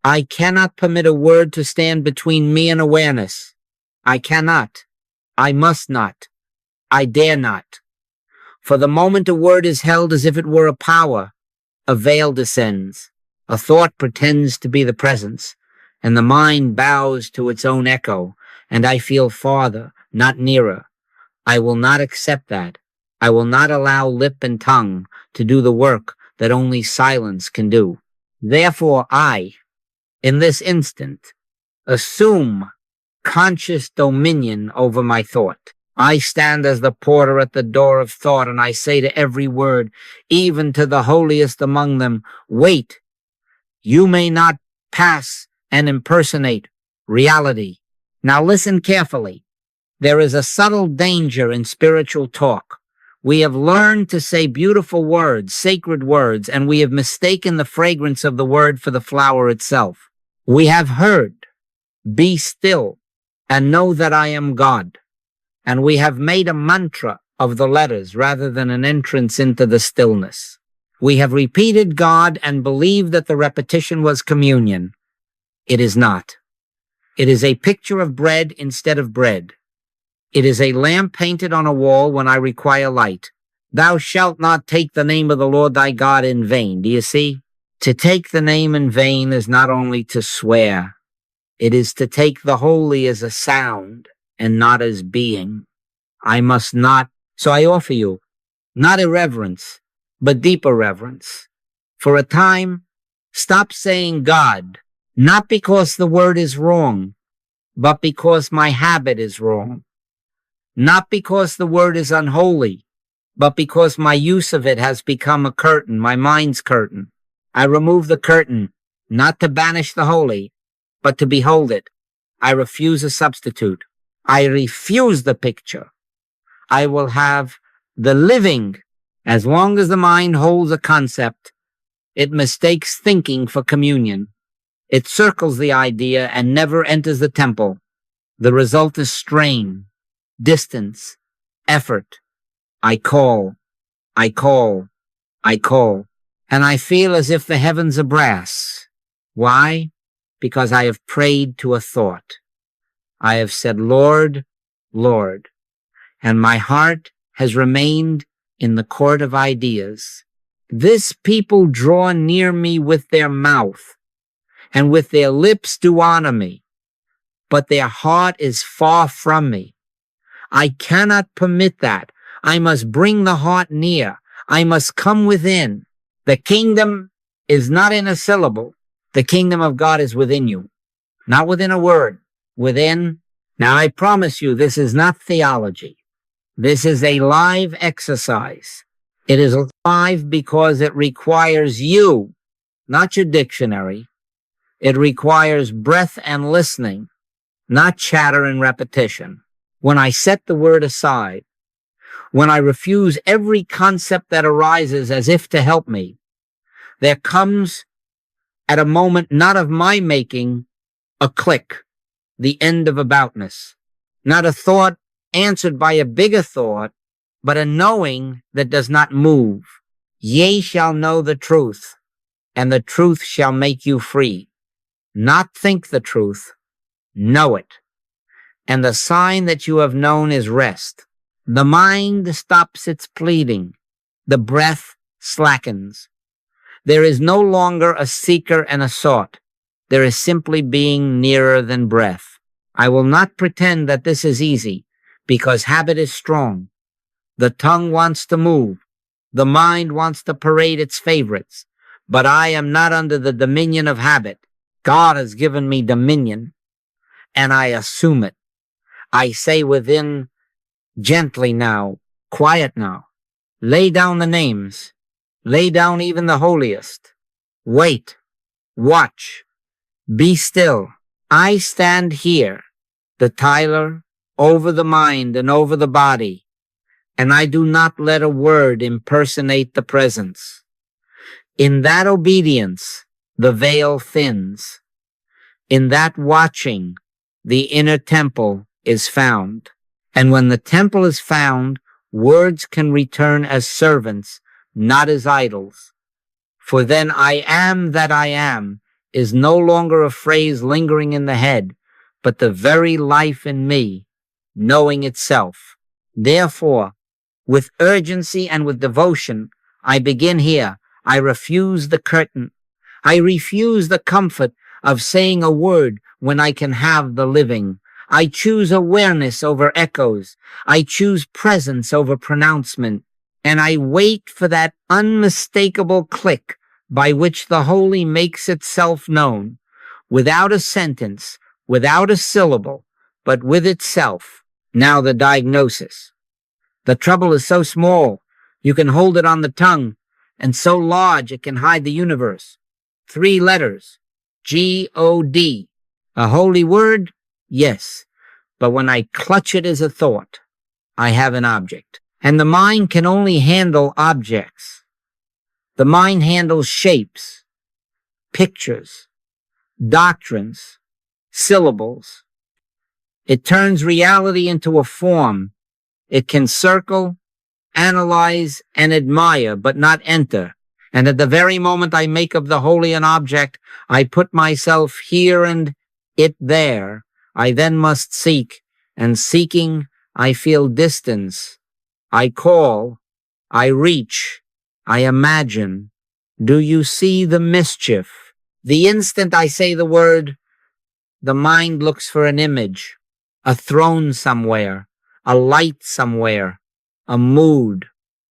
I cannot permit a word to stand between me and awareness. I cannot. I must not. I dare not. For the moment a word is held as if it were a power, a veil descends. A thought pretends to be the presence, and the mind bows to its own echo, and I feel farther, not nearer. I will not accept that. I will not allow lip and tongue to do the work that only silence can do. Therefore I, in this instant, assume conscious dominion over my thought. I stand as the porter at the door of thought, and I say to every word, even to the holiest among them, wait. You may not pass and impersonate reality. Now listen carefully. There is a subtle danger in spiritual talk. We have learned to say beautiful words, sacred words, and we have mistaken the fragrance of the word for the flower itself. We have heard, be still, and know that I am God. And we have made a mantra of the letters rather than an entrance into the stillness. We have repeated God and believed that the repetition was communion. It is not. It is a picture of bread instead of bread. It is a lamp painted on a wall when I require light. Thou shalt not take the name of the Lord thy God in vain. Do you see? To take the name in vain is not only to swear. It is to take the holy as a sound and not as being. I must not. So I offer you not irreverence, but deeper reverence. For a time, stop saying God, not because the word is wrong, but because my habit is wrong. Not because the word is unholy, but because my use of it has become a curtain, my mind's curtain. I remove the curtain, not to banish the holy, but to behold it. I refuse a substitute. I refuse the picture. I will have the living. As long as the mind holds a concept, it mistakes thinking for communion. It circles the idea and never enters the temple. The result is strain, distance, effort. I call, I call, I call. And I feel as if the heavens are brass. Why? Because I have prayed to a thought. I have said, Lord, Lord, and my heart has remained in the court of ideas. This people draw near me with their mouth, and with their lips do honor me, but their heart is far from me. I cannot permit that. I must bring the heart near. I must come within. The kingdom is not in a syllable. The kingdom of God is within you, not within a word, within. Now I promise you, this is not theology. This is a live exercise. It is live because it requires you, not your dictionary. It requires breath and listening, not chatter and repetition. When I set the word aside, when I refuse every concept that arises as if to help me, there comes at a moment not of my making, a click, the end of aboutness, not a thought answered by a bigger thought, but a knowing that does not move. Ye shall know the truth, and the truth shall make you free. Not think the truth, know it. And the sign that you have known is rest. The mind stops its pleading. The breath slackens. There is no longer a seeker and a sought. There is simply being nearer than breath. I will not pretend that this is easy, because habit is strong. The tongue wants to move. The mind wants to parade its favorites. But I am not under the dominion of habit. God has given me dominion, and I assume it. I say within, gently now, quiet now. Lay down the names. Lay down even the holiest. Wait. Watch. Be still. I stand here, the Tyler, over the mind and over the body, and I do not let a word impersonate the presence. In that obedience, the veil thins. In that watching, the inner temple is found. And when the temple is found, words can return as servants, not as idols. For then I am that I am is no longer a phrase lingering in the head, but the very life in me, knowing itself. Therefore, with urgency and with devotion, I begin here. I refuse the curtain. I refuse the comfort of saying a word when I can have the living. I choose awareness over echoes. I choose presence over pronouncement. And I wait for that unmistakable click by which the holy makes itself known, without a sentence, without a syllable, but with itself. Now the diagnosis. The trouble is so small, you can hold it on the tongue, and so large it can hide the universe. 3 letters, G-O-D. A holy word? Yes. But when I clutch it as a thought, I have an object. And the mind can only handle objects. The mind handles shapes, pictures, doctrines, syllables. It turns reality into a form. It can circle, analyze, and admire, but not enter. And at the very moment I make of the holy an object, I put myself here and it there. I then must seek, and seeking, I feel distance. I call, I reach, I imagine. Do you see the mischief? The instant I say the word, the mind looks for an image, a throne somewhere, a light somewhere, a mood,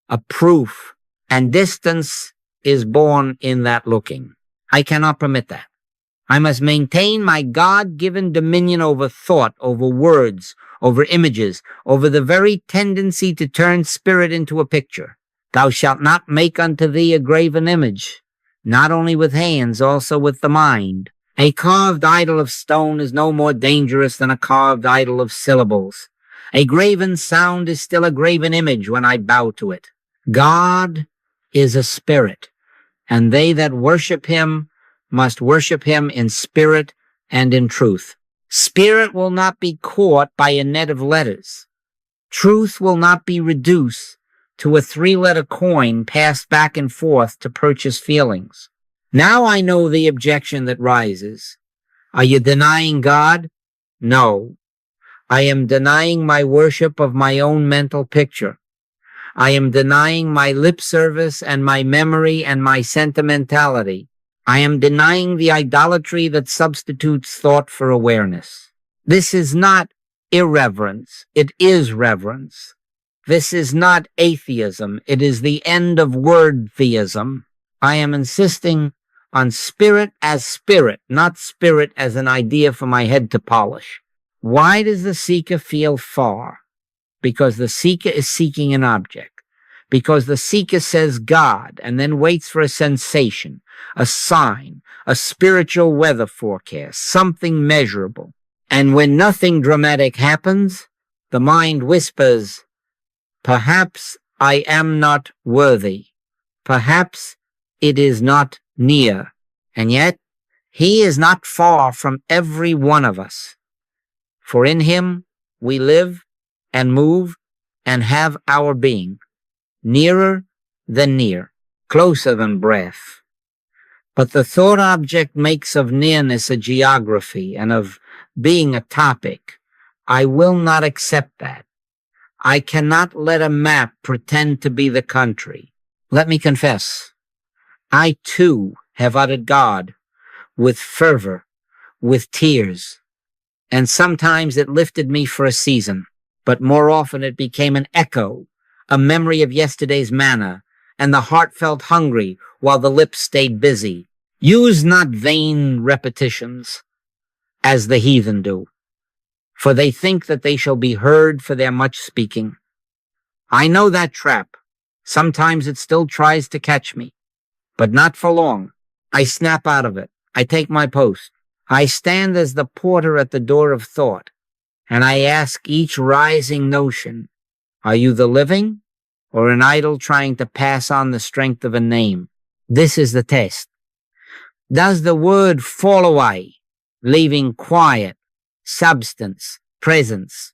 a proof, and distance is born in that looking. I cannot permit that. I must maintain my God-given dominion over thought, over words, over images, over the very tendency to turn spirit into a picture. Thou shalt not make unto thee a graven image, not only with hands, also with the mind. A carved idol of stone is no more dangerous than a carved idol of syllables. A graven sound is still a graven image when I bow to it. God is a spirit, and they that worship him must worship him in spirit and in truth. Spirit will not be caught by a net of letters. Truth will not be reduced to a 3-letter coin passed back and forth to purchase feelings. Now I know the objection that rises. Are you denying God? No. I am denying my worship of my own mental picture. I am denying my lip service and my memory and my sentimentality. I am denying the idolatry that substitutes thought for awareness. This is not irreverence. It is reverence. This is not atheism. It is the end of word theism. I am insisting on spirit as spirit, not spirit as an idea for my head to polish. Why does the seeker feel far? Because the seeker is seeking an object. Because the seeker says God and then waits for a sensation, a sign, a spiritual weather forecast, something measurable. And when nothing dramatic happens, the mind whispers, perhaps I am not worthy. Perhaps it is not near. And yet, he is not far from every one of us. For in him we live and move and have our being. Nearer than near, closer than breath. But the thought object makes of nearness a geography and of being a topic. I will not accept that. I cannot let a map pretend to be the country. Let me confess, I too have uttered God with fervor, with tears, and sometimes it lifted me for a season, but more often it became an echo, a memory of yesterday's manna, and the heart felt hungry while the lips stayed busy. Use not vain repetitions, as the heathen do, for they think that they shall be heard for their much speaking. I know that trap. Sometimes it still tries to catch me, but not for long. I snap out of it. I take my post. I stand as the porter at the door of thought, and I ask each rising notion, are you the living or an idol trying to pass on the strength of a name? This is the test. Does the word fall away, leaving quiet, substance, presence?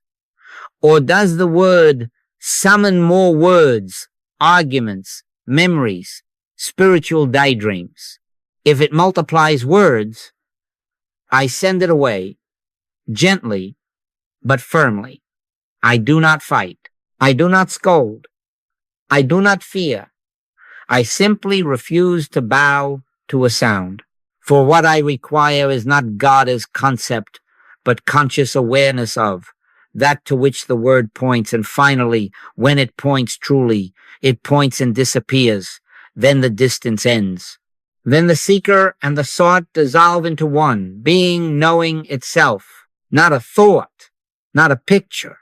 Or does the word summon more words, arguments, memories, spiritual daydreams? If it multiplies words, I send it away, gently but firmly. I do not fight. I do not scold. I do not fear. I simply refuse to bow to a sound. For what I require is not God as concept, but conscious awareness of that to which the word points. And finally, when it points truly, it points and disappears. Then the distance ends. Then the seeker and the sought dissolve into one, being knowing itself, not a thought, not a picture,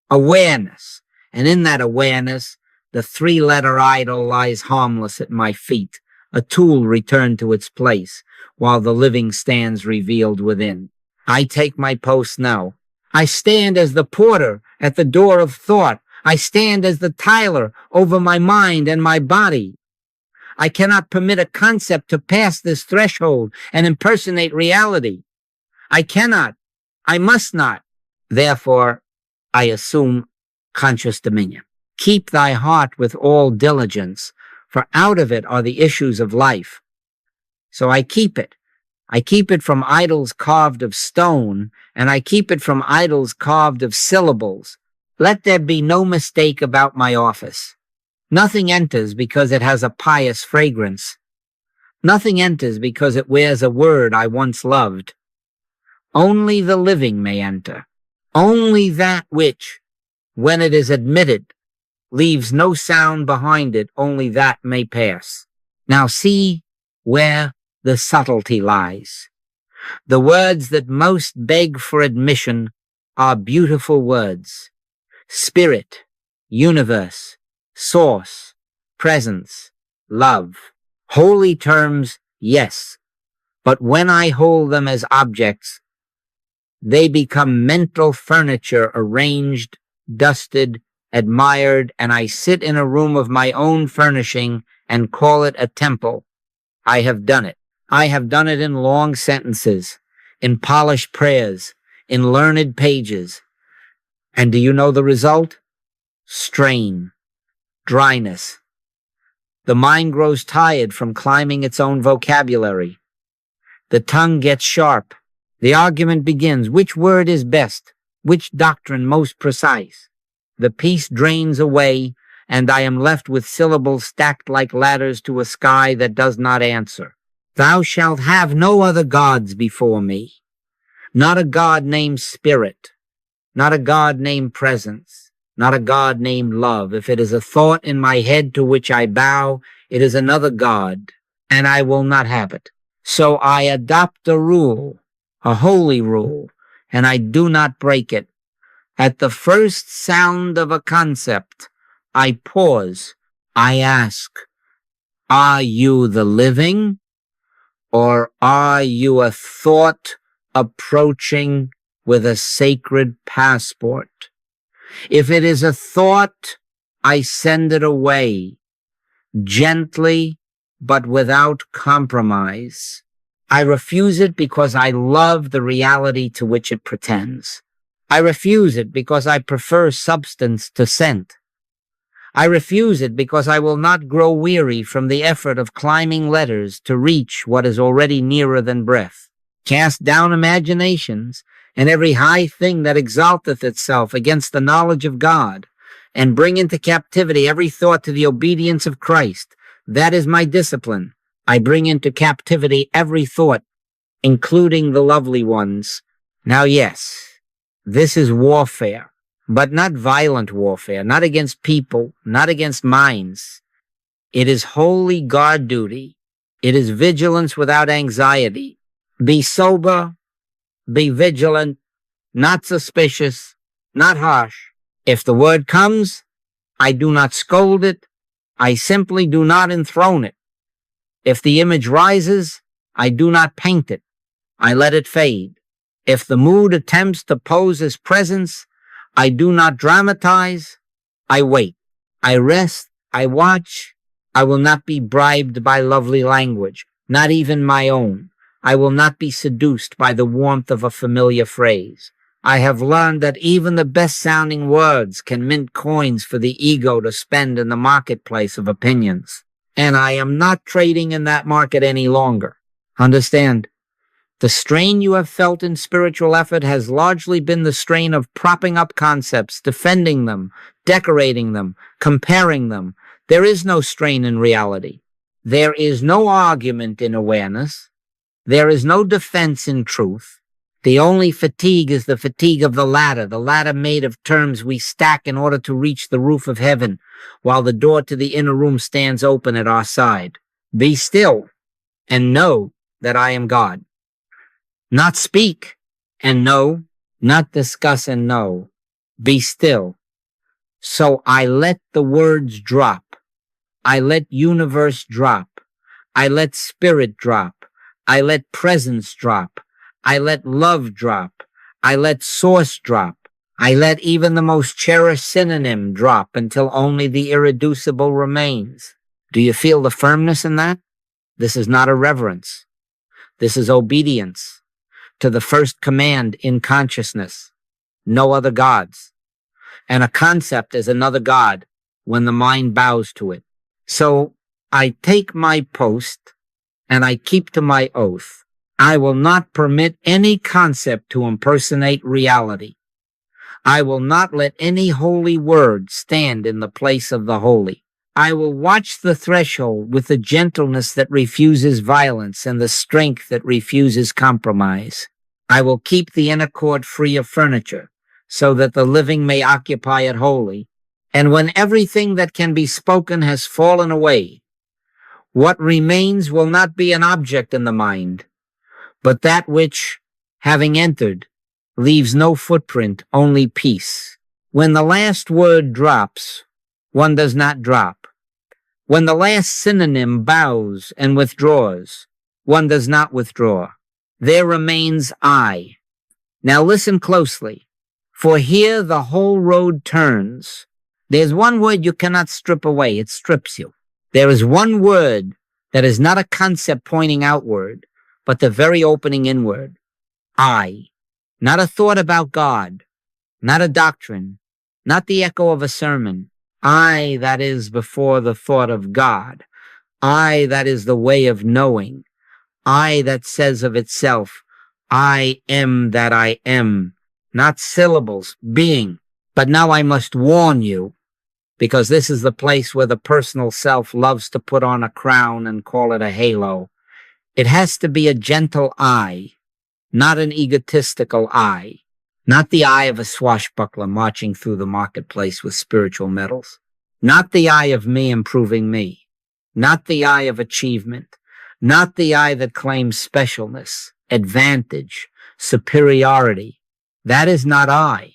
awareness. And in that awareness, the three-letter idol lies harmless at my feet, a tool returned to its place, while the living stands revealed within. I take my post now. I stand as the porter at the door of thought. I stand as the tiler over my mind and my body. I cannot permit a concept to pass this threshold and impersonate reality. I cannot. I must not. Therefore, I assume conscious dominion. Keep thy heart with all diligence, for out of it are the issues of life. So I keep it. I keep it from idols carved of stone, and I keep it from idols carved of syllables. Let there be no mistake about my office. Nothing enters because it has a pious fragrance. Nothing enters because it wears a word I once loved. Only the living may enter. Only that which, when it is admitted, leaves no sound behind it, only that may pass. Now see where the subtlety lies. The words that most beg for admission are beautiful words. Spirit, universe, source, presence, love. Holy terms, yes, but when I hold them as objects, they become mental furniture arranged, dusted, admired, and I sit in a room of my own furnishing and call it a temple. I have done it. I have done it in long sentences, in polished prayers, in learned pages. And do you know the result? Strain, dryness. The mind grows tired from climbing its own vocabulary. The tongue gets sharp. The argument begins. Which word is best? Which doctrine most precise? The peace drains away, and I am left with syllables stacked like ladders to a sky that does not answer. Thou shalt have no other gods before me. Not a God named Spirit. Not a God named Presence. Not a God named Love. If it is a thought in my head to which I bow, it is another God, and I will not have it. So I adopt a rule, a holy rule, and I do not break it. At the first sound of a concept, I pause. I ask, are you the living? Or are you a thought approaching with a sacred passport? If it is a thought, I send it away, gently but without compromise. I refuse it because I love the reality to which it pretends. I refuse it because I prefer substance to scent. I refuse it because I will not grow weary from the effort of climbing letters to reach what is already nearer than breath. Cast down imaginations and every high thing that exalteth itself against the knowledge of God, and bring into captivity every thought to the obedience of Christ. That is my discipline. I bring into captivity every thought, including the lovely ones. Now, yes, this is warfare. But not violent warfare, not against people, not against minds. It is holy guard duty. It is vigilance without anxiety. Be sober, be vigilant, not suspicious, not harsh. If the word comes, I do not scold it. I simply do not enthrone it. If the image rises, I do not paint it. I let it fade. If the mood attempts to pose as presence, I do not dramatize. I wait. I rest. I watch. I will not be bribed by lovely language, not even my own. I will not be seduced by the warmth of a familiar phrase. I have learned that even the best-sounding words can mint coins for the ego to spend in the marketplace of opinions. And I am not trading in that market any longer. Understand, the strain you have felt in spiritual effort has largely been the strain of propping up concepts, defending them, decorating them, comparing them. There is no strain in reality. There is no argument in awareness. There is no defense in truth. The only fatigue is the fatigue of the ladder made of terms we stack in order to reach the roof of heaven, while the door to the inner room stands open at our side. Be still and know that I am God. Not speak and know, not discuss and know. Be still. So I let the words drop. I let universe drop. I let spirit drop. I let presence drop. I let love drop. I let source drop. I let even the most cherished synonym drop until only the irreducible remains. Do you feel the firmness in that? This is not irreverence. This is obedience to the first command in consciousness. No other gods. And a concept is another god when the mind bows to it. So I take my post and I keep to my oath. I will not permit any concept to impersonate reality. I will not let any holy word stand in the place of the holy. I will watch the threshold with the gentleness that refuses violence and the strength that refuses compromise. I will keep the inner court free of furniture so that the living may occupy it wholly. And when everything that can be spoken has fallen away, what remains will not be an object in the mind, but that which, having entered, leaves no footprint, only peace. When the last word drops, one does not drop. When the last synonym bows and withdraws, one does not withdraw. There remains I. Now listen closely, for here the whole road turns. There's one word you cannot strip away. It strips you. There is one word that is not a concept pointing outward, but the very opening inward. I. Not a thought about God, not a doctrine, not the echo of a sermon. I that is before the thought of God. I that is the way of knowing. I that says of itself, I am that I am. Not syllables, being. But now I must warn you, because this is the place where the personal self loves to put on a crown and call it a halo. It has to be a gentle I, not an egotistical I. Not the eye of a swashbuckler marching through the marketplace with spiritual medals. Not the eye of me improving me. Not the eye of achievement. Not the eye that claims specialness, advantage, superiority. That is not I.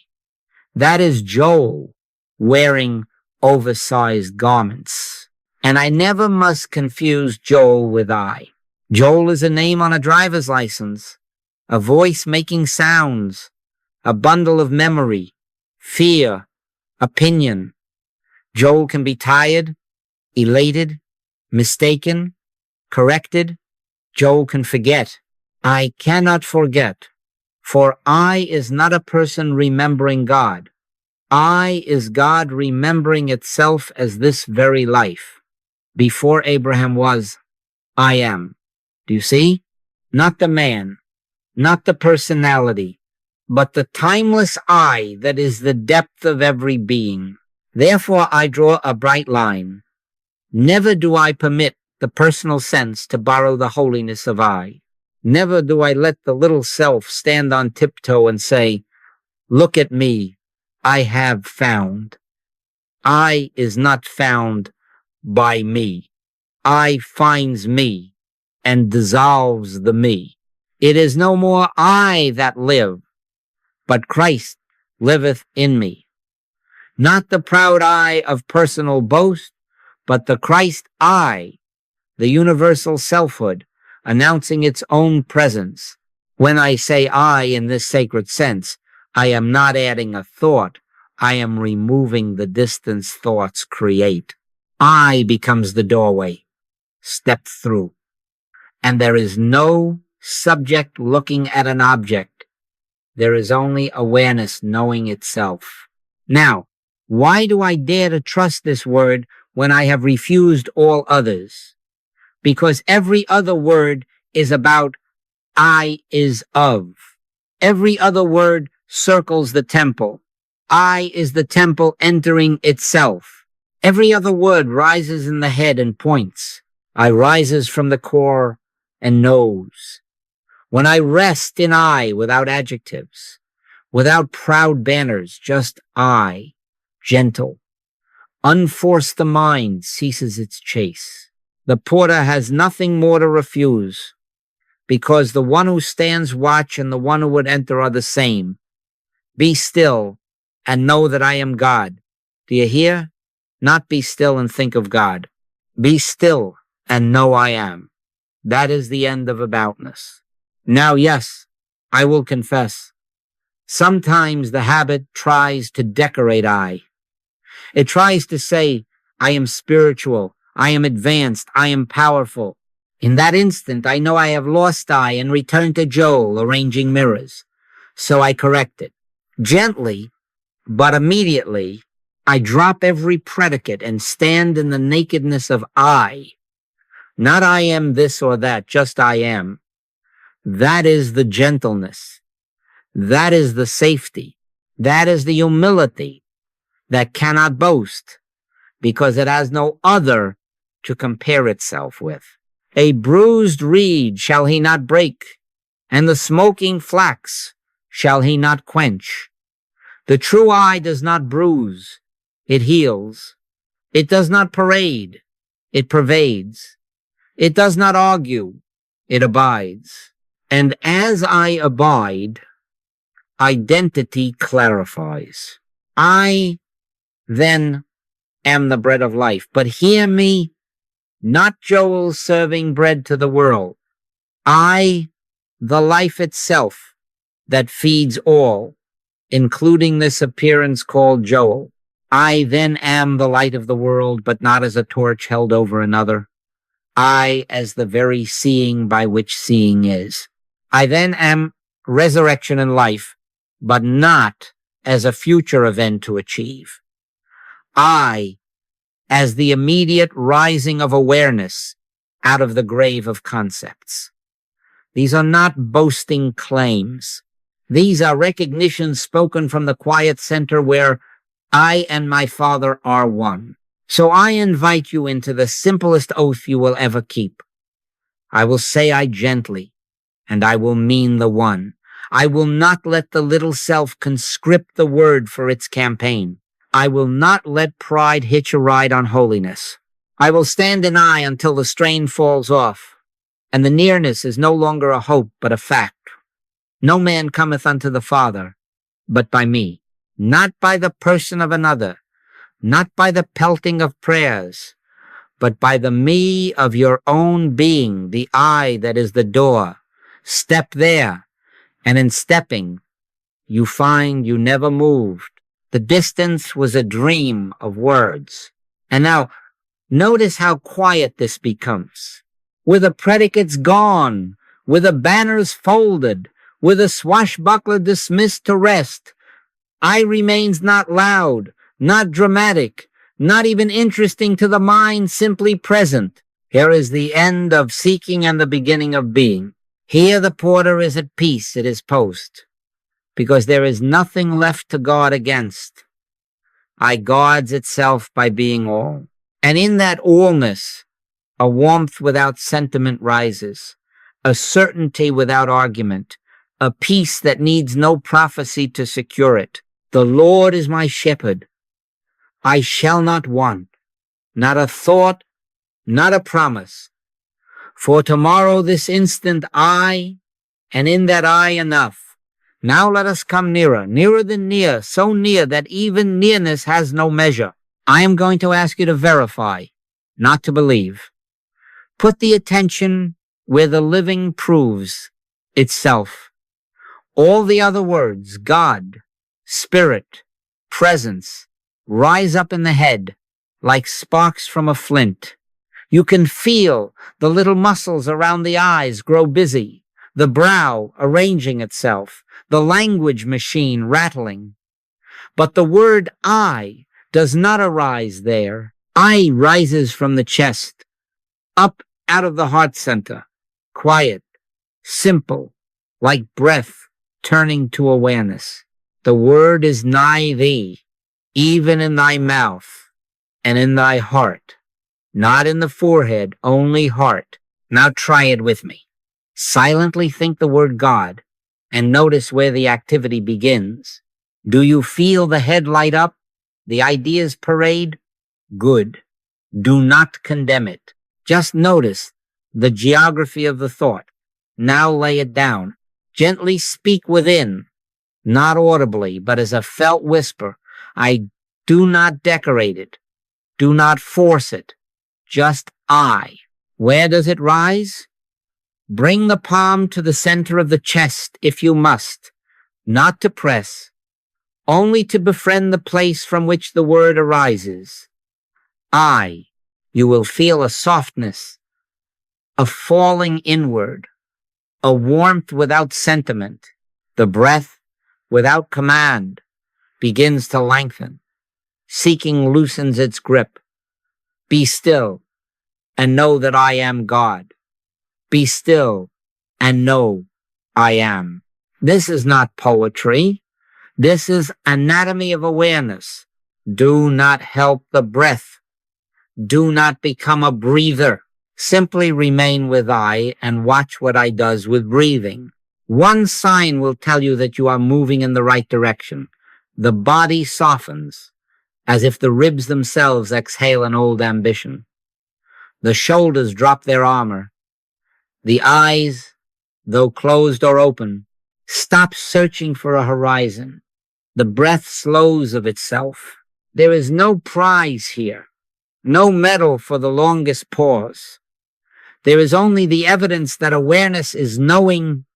That is Joel wearing oversized garments. And I never must confuse Joel with I. Joel is a name on a driver's license, a voice making sounds, a bundle of memory, fear, opinion. Joel can be tired, elated, mistaken, corrected. Joel can forget. I cannot forget, for I is not a person remembering God. I is God remembering itself as this very life. Before Abraham was, I am. Do you see? Not the man, not the personality, but the timeless I that is the depth of every being. Therefore I draw a bright line. Never do I permit the personal sense to borrow the holiness of I. Never do I let the little self stand on tiptoe and say, look at me, I have found. I is not found by me. I finds me and dissolves the me. It is no more I that live, but Christ liveth in me. Not the proud I of personal boast, but the Christ I, the universal selfhood, announcing its own presence. When I say I in this sacred sense, I am not adding a thought. I am removing the distance thoughts create. I becomes the doorway. Step through. And there is no subject looking at an object. There is only awareness knowing itself. Now, why do I dare to trust this word when I have refused all others? Because every other word is about I is of. Every other word circles the temple. I is the temple entering itself. Every other word rises in the head and points. I rises from the core and knows. When I rest in I without adjectives, without proud banners, just I, gentle. Unforce the mind ceases its chase. The porter has nothing more to refuse, because the one who stands watch and the one who would enter are the same. Be still and know that I am God. Do you hear? Not be still and think of God. Be still and know I am. That is the end of aboutness. Now, yes, I will confess. Sometimes the habit tries to decorate I. It tries to say, I am spiritual, I am advanced, I am powerful. In that instant, I know I have lost I and return to Joel arranging mirrors. So I correct it. Gently, but immediately, I drop every predicate and stand in the nakedness of I. Not I am this or that, just I am. That is the gentleness. That is the safety. That is the humility that cannot boast because it has no other to compare itself with. A bruised reed shall he not break, and the smoking flax shall he not quench. The true I does not bruise, it heals. It does not parade, it pervades. It does not argue, it abides. And as I abide, identity clarifies. I then am the bread of life. But hear me, not Joel serving bread to the world. I, the life itself that feeds all, including this appearance called Joel. I then am the light of the world, but not as a torch held over another. I as the very seeing by which seeing is. I then am resurrection and life, but not as a future event to achieve. I as the immediate rising of awareness out of the grave of concepts. These are not boasting claims. These are recognitions spoken from the quiet center where I and my Father are one. So I invite you into the simplest oath you will ever keep. I will say I gently, and I will mean the one. I will not let the little self conscript the word for its campaign. I will not let pride hitch a ride on holiness. I will stand in I until the strain falls off, and the nearness is no longer a hope but a fact. No man cometh unto the Father, but by me, not by the person of another, not by the pelting of prayers, but by the me of your own being, the I that is the door. Step there, and in stepping, you find you never moved. The distance was a dream of words. And now, notice how quiet this becomes. With the predicates gone, with the banners folded, with the swashbuckler dismissed to rest, I remains not loud, not dramatic, not even interesting to the mind, simply present. Here is the end of seeking and the beginning of being. Here the porter is at peace at his post, because there is nothing left to guard against. I guards itself by being all. And in that allness, a warmth without sentiment rises, a certainty without argument, a peace that needs no prophecy to secure it. The Lord is my shepherd. I shall not want, not a thought, not a promise. For tomorrow, this instant, I, and in that I enough. Now let us come nearer, nearer than near, so near that even nearness has no measure. I am going to ask you to verify, not to believe. Put the attention where the living proves itself. All the other words, God, Spirit, Presence, rise up in the head like sparks from a flint. You can feel the little muscles around the eyes grow busy, the brow arranging itself, the language machine rattling. But the word I does not arise there. I rises from the chest, up out of the heart center, quiet, simple, like breath turning to awareness. The word is nigh thee, even in thy mouth and in thy heart. Not in the forehead, only heart. Now try it with me. Silently think the word God and notice where the activity begins. Do you feel the head light up? The ideas parade? Good. Do not condemn it. Just notice the geography of the thought. Now lay it down. Gently speak within, not audibly, but as a felt whisper. I do not decorate it. Do not force it. Just I. Where does it rise? Bring the palm to the center of the chest if you must, not to press, only to befriend the place from which the word arises. I. You will feel a softness, a falling inward, a warmth without sentiment. The breath, without command, begins to lengthen. Seeking loosens its grip. Be still and know that I am God. Be still and know I am. This is not poetry. This is anatomy of awareness. Do not help the breath. Do not become a breather. Simply remain with I and watch what I does with breathing. One sign will tell you that you are moving in the right direction. The body softens, as if the ribs themselves exhale an old ambition. The shoulders drop their armor. The eyes, though closed or open, stop searching for a horizon. The breath slows of itself. There is no prize here, no medal for the longest pause. There is only the evidence that awareness is knowing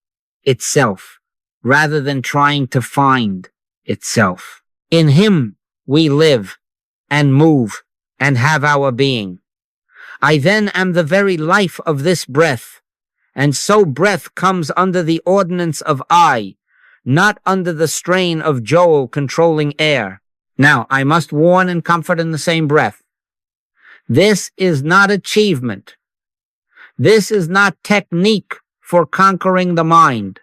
itself rather than trying to find itself. In Him we live and move and have our being. I then am the very life of this breath, and so breath comes under the ordinance of I, not under the strain of Joel controlling air. Now, I must warn and comfort in the same breath. This is not achievement. This is not technique for conquering the mind.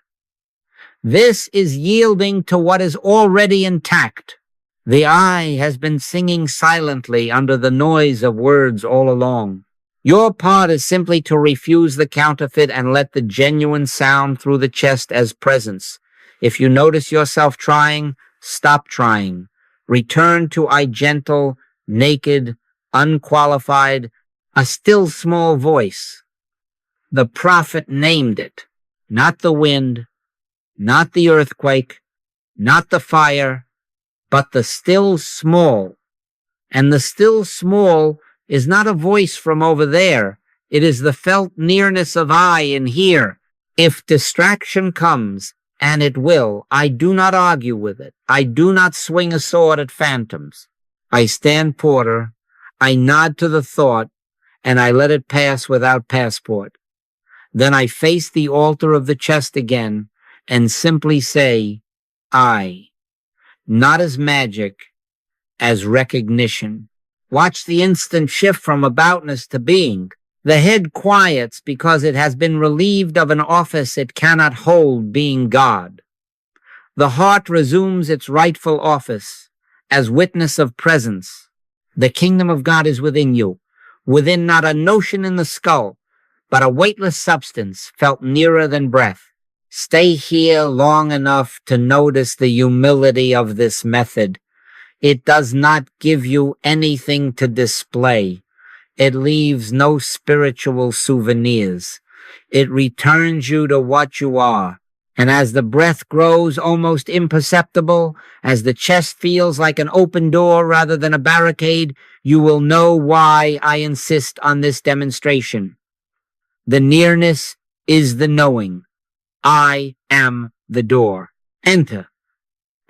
This is yielding to what is already intact. The I has been singing silently under the noise of words all along. Your part is simply to refuse the counterfeit and let the genuine sound through the chest as presence. If you notice yourself trying, stop trying. Return to I gentle, naked, unqualified, a still small voice. The prophet named it, not the wind, not the earthquake, not the fire, but the still small. And the still small is not a voice from over there. It is the felt nearness of I in here. If distraction comes, and it will, I do not argue with it. I do not swing a sword at phantoms. I stand porter, I nod to the thought, and I let it pass without passport. Then I face the altar of the chest again and simply say, I, not as magic, as recognition. Watch the instant shift from aboutness to being. The head quiets because it has been relieved of an office it cannot hold, being God. The heart resumes its rightful office as witness of presence. The kingdom of God is within you, within not a notion in the skull, but a weightless substance felt nearer than breath. Stay here long enough to notice the humility of this method. It does not give you anything to display. It leaves no spiritual souvenirs. It returns you to what you are. And as the breath grows almost imperceptible, as the chest feels like an open door rather than a barricade, you will know why I insist on this demonstration. The nearness is the knowing. I am the door. Enter,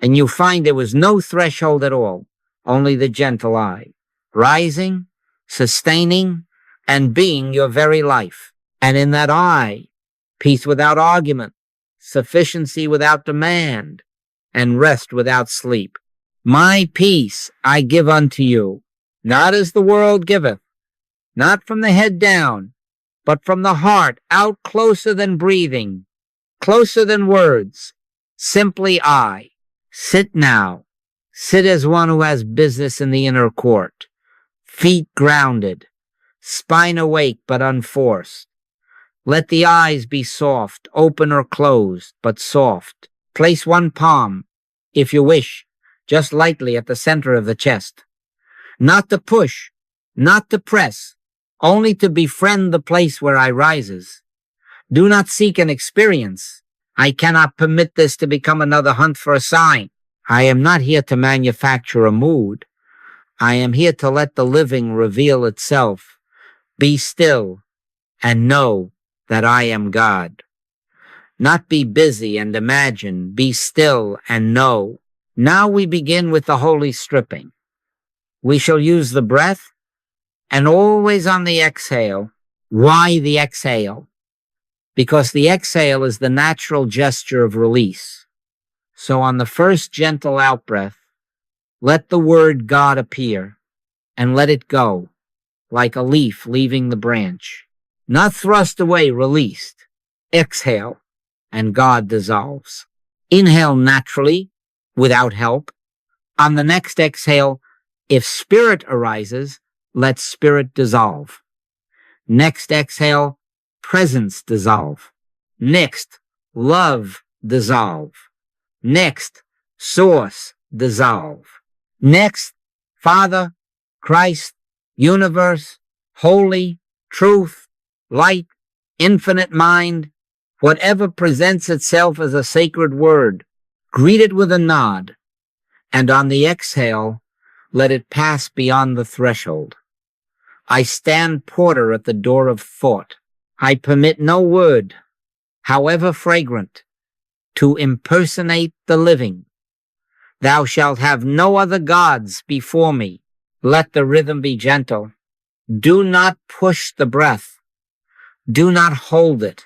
and you find there was no threshold at all, only the gentle I, rising, sustaining, and being your very life. And in that I, peace without argument, sufficiency without demand, and rest without sleep. My peace I give unto you, not as the world giveth, not from the head down, but from the heart, out closer than breathing, closer than words. Simply I. Sit now. Sit as one who has business in the inner court. Feet grounded, spine awake but unforced. Let the eyes be soft, open or closed, but soft. Place one palm, if you wish, just lightly at the center of the chest. Not to push, not to press, only to befriend the place where I rises. Do not seek an experience. I cannot permit this to become another hunt for a sign. I am not here to manufacture a mood. I am here to let the living reveal itself. Be still and know that I am God. Not be busy and imagine, be still and know. Now we begin with the holy stripping. We shall use the breath and always on the exhale. Why the exhale? Because the exhale is the natural gesture of release. So on the first gentle outbreath, let the word God appear and let it go like a leaf leaving the branch. Not thrust away, released. Exhale and God dissolves. Inhale naturally without help. On the next exhale, if spirit arises, let spirit dissolve. Next exhale, presence dissolve. Next, love dissolve. Next, source dissolve. Next, Father, Christ, universe, holy, truth, light, infinite mind, whatever presents itself as a sacred word, greet it with a nod, and on the exhale, let it pass beyond the threshold. I stand porter at the door of thought. I permit no word, however fragrant, to impersonate the living. Thou shalt have no other gods before me. Let the rhythm be gentle. Do not push the breath. Do not hold it.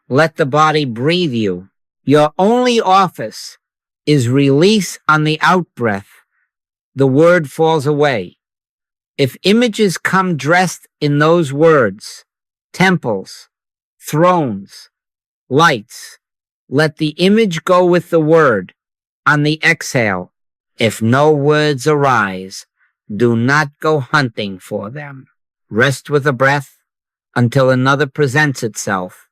Let the body breathe you. Your only office is release on the out-breath. The word falls away. If images come dressed in those words, temples, thrones, lights, let the image go with the word. On the exhale, if no words arise, do not go hunting for them. Rest with the breath until another presents itself,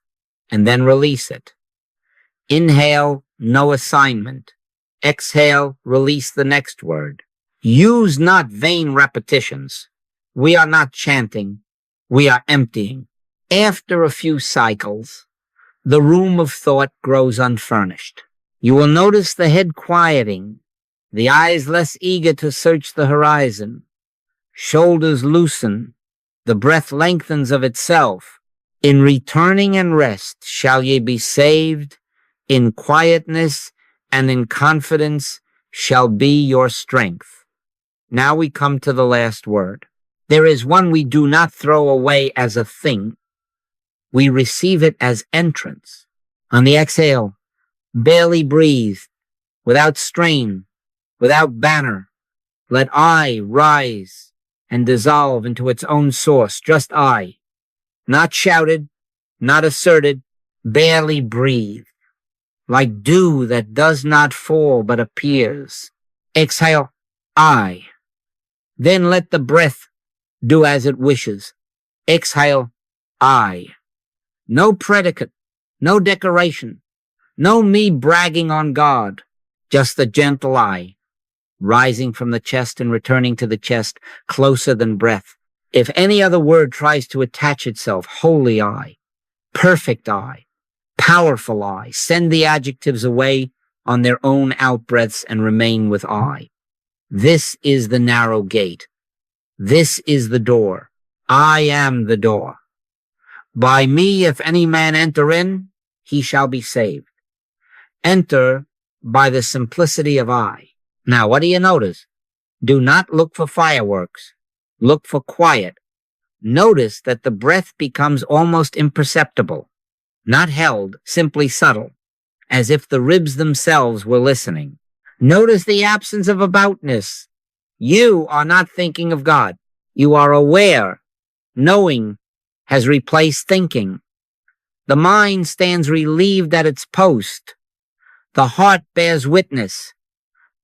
and then release it. Inhale, no assignment. Exhale, release the next word. Use not vain repetitions. We are not chanting. We are emptying. After a few cycles, the room of thought grows unfurnished. You will notice the head quieting, the eyes less eager to search the horizon. Shoulders loosen, the breath lengthens of itself. In returning and rest shall ye be saved, in quietness and in confidence shall be your strength. Now we come to the last word. There is one we do not throw away as a thing. We receive it as entrance. On the exhale, barely breathe, without strain, without banner. Let I rise and dissolve into its own source, just I. Not shouted, not asserted, barely breathe. Like dew that does not fall but appears. Exhale, I. Then let the breath do as it wishes. Exhale, I. No predicate, no decoration, no me bragging on God, just the gentle I, rising from the chest and returning to the chest, closer than breath. If any other word tries to attach itself, holy I, perfect I, powerful I, send the adjectives away on their own outbreaths and remain with I. This is the narrow gate. This is the door. I am the door. By me, if any man enter in, he shall be saved. Enter by the simplicity of I. Now, what do you notice? Do not look for fireworks. Look for quiet. Notice that the breath becomes almost imperceptible, not held, simply subtle, as if the ribs themselves were listening. Notice the absence of aboutness. You are not thinking of God. You are aware, knowing, has replaced thinking. The mind stands relieved at its post. The heart bears witness.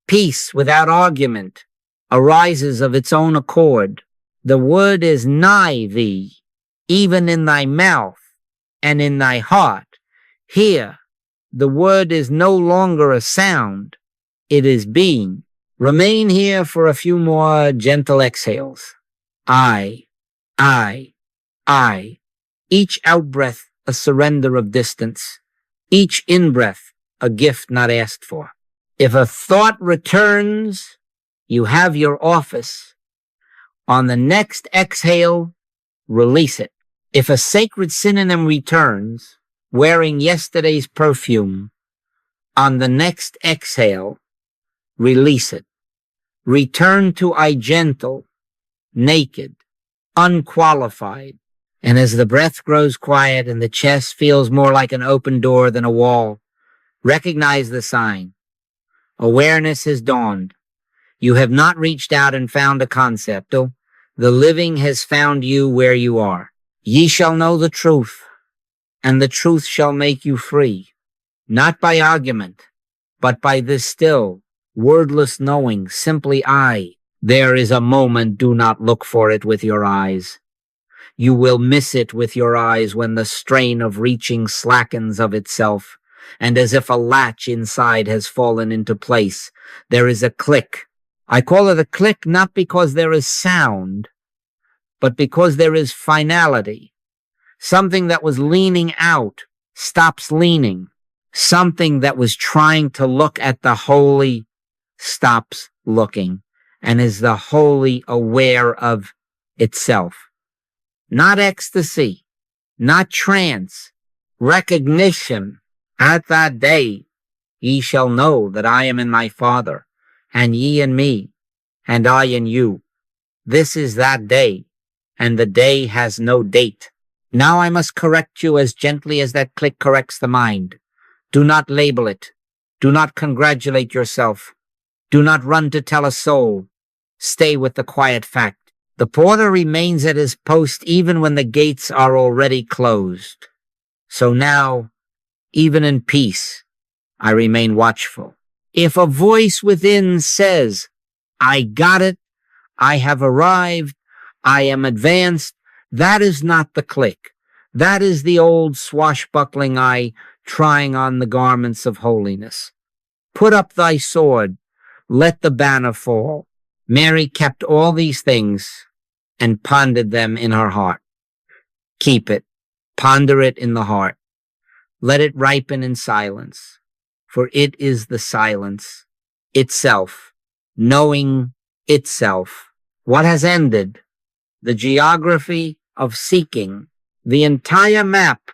Peace without argument arises of its own accord. The word is nigh thee, even in thy mouth and in thy heart. Here, the word is no longer a sound, it is being. Remain here for a few more gentle exhales. I, I, I. Each outbreath a surrender of distance. Each inbreath a gift not asked for. If a thought returns, you have your office. On the next exhale, release it. If a sacred synonym returns, wearing yesterday's perfume, on the next exhale, release it. Return to I gentle, naked, unqualified. And as the breath grows quiet and the chest feels more like an open door than a wall, recognize the sign. Awareness has dawned. You have not reached out and found a concept. The living has found you where you are. Ye shall know the truth, and the truth shall make you free, not by argument, but by this still, wordless knowing, simply I. There is a moment, do not look for it with your eyes. You will miss it with your eyes when the strain of reaching slackens of itself, and as if a latch inside has fallen into place, there is a click. I call it a click not because there is sound, but because there is finality. Something that was leaning out stops leaning. Something that was trying to look at the holy stops looking and is the wholly aware of itself. Not ecstasy, not trance, recognition. At that day, ye shall know that I am in my Father, and ye in me, and I in you. This is that day, and the day has no date. Now I must correct you as gently as that click corrects the mind. Do not label it. Do not congratulate yourself. Do not run to tell a soul. Stay with the quiet fact. The porter remains at his post even when the gates are already closed. So now, even in peace, I remain watchful. If a voice within says, I got it, I have arrived, I am advanced, that is not the click. That is the old swashbuckling I trying on the garments of holiness. Put up thy sword, let the banner fall. Mary kept all these things and pondered them in her heart. Keep it, ponder it in the heart. Let it ripen in silence, for it is the silence itself, knowing itself. What has ended? The geography of seeking. The entire map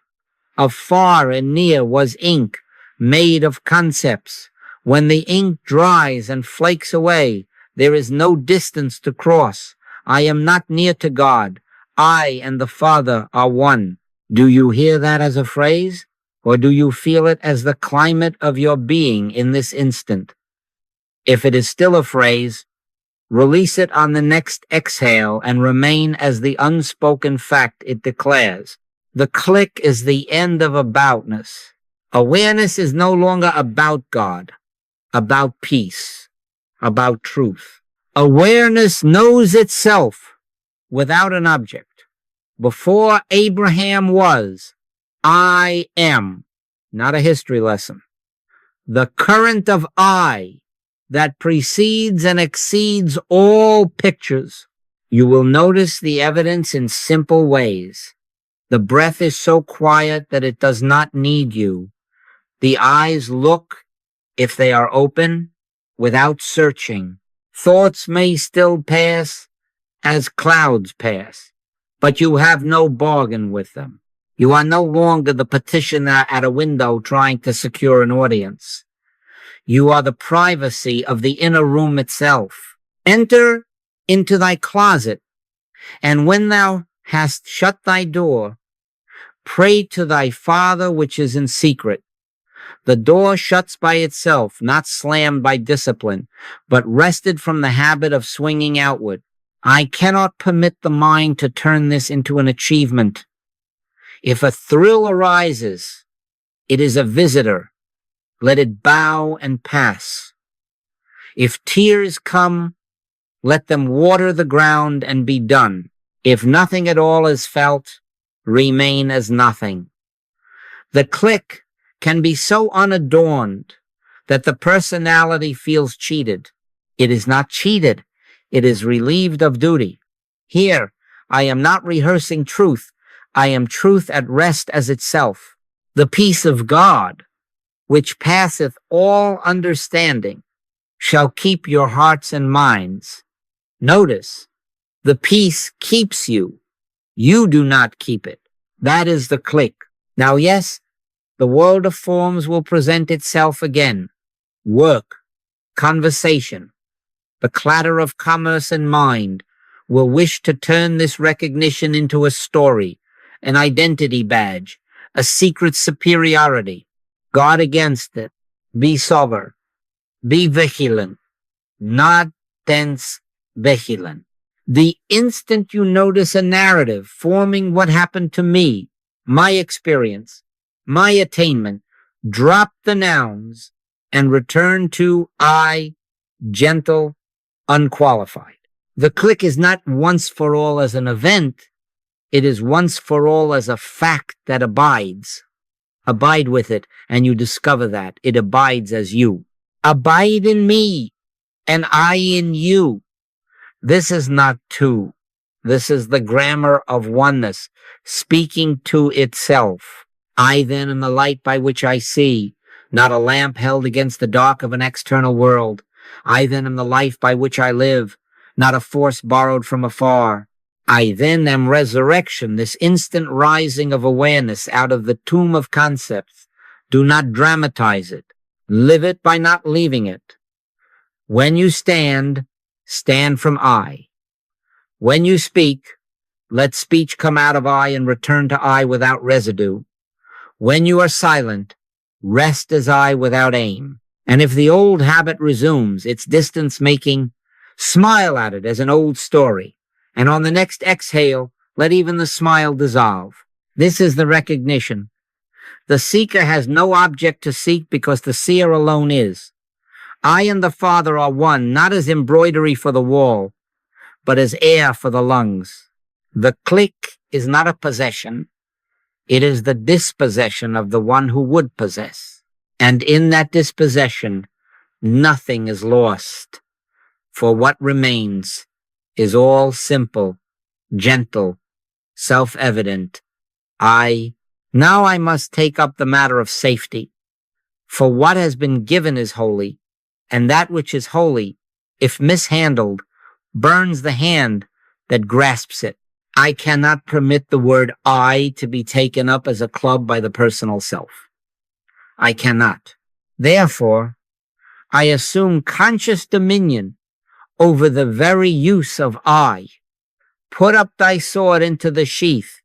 of far and near was ink made of concepts. When the ink dries and flakes away, there is no distance to cross. I am not near to God. I and the Father are one. Do you hear that as a phrase? Or do you feel it as the climate of your being in this instant? If it is still a phrase, release it on the next exhale and remain as the unspoken fact it declares. The click is the end of aboutness. Awareness is no longer about God, about peace, about truth. Awareness knows itself without an object. Before Abraham was, I am. Not a history lesson. The current of I that precedes and exceeds all pictures. You will notice the evidence in simple ways. The breath is so quiet that it does not need you. The eyes look, if they are open, without searching. Thoughts may still pass as clouds pass, but you have no bargain with them. You are no longer the petitioner at a window trying to secure an audience. You are the privacy of the inner room itself. Enter into thy closet, and when thou hast shut thy door, pray to thy Father which is in secret. The door shuts by itself, not slammed by discipline, but wrested from the habit of swinging outward. I cannot permit the mind to turn this into an achievement. If a thrill arises, it is a visitor. Let it bow and pass. If tears come, let them water the ground and be done. If nothing at all is felt, remain as nothing. The click can be so unadorned that the personality feels cheated. It is not cheated. It is relieved of duty. Here, I am not rehearsing truth. I am truth at rest as itself. The peace of God, which passeth all understanding, shall keep your hearts and minds. Notice, the peace keeps you. You do not keep it. That is the click. Now, yes, the world of forms will present itself again. Work, conversation, the clatter of commerce and mind will wish to turn this recognition into a story, an identity badge, a secret superiority. Guard against it. Be sober. Be vigilant. Not tense, vigilant. The instant you notice a narrative forming what happened to me, my experience, my attainment, drop the nouns and return to I, gentle, unqualified. The click is not once for all as an event. It is once for all as a fact that abides. Abide with it, and you discover that it abides as you. Abide in me, and I in you. This is not two. This is the grammar of oneness, speaking to itself. I then am the light by which I see, not a lamp held against the dark of an external world. I then am the life by which I live, not a force borrowed from afar. I then am resurrection, this instant rising of awareness out of the tomb of concepts. Do not dramatize it. Live it by not leaving it. When you stand, stand from I. When you speak, let speech come out of I and return to I without residue. When you are silent, rest as I without aim. And if the old habit resumes its distance making, smile at it as an old story. And on the next exhale, let even the smile dissolve. This is the recognition. The seeker has no object to seek because the seer alone is. I and the Father are one, not as embroidery for the wall, but as air for the lungs. The click is not a possession. It is the dispossession of the one who would possess. And in that dispossession, nothing is lost. For what remains is all simple, gentle, self-evident. Now I must take up the matter of safety. For what has been given is holy, and that which is holy, if mishandled, burns the hand that grasps it. I cannot permit the word I to be taken up as a club by the personal self. I cannot. Therefore, I assume conscious dominion over the very use of I. Put up thy sword into the sheath.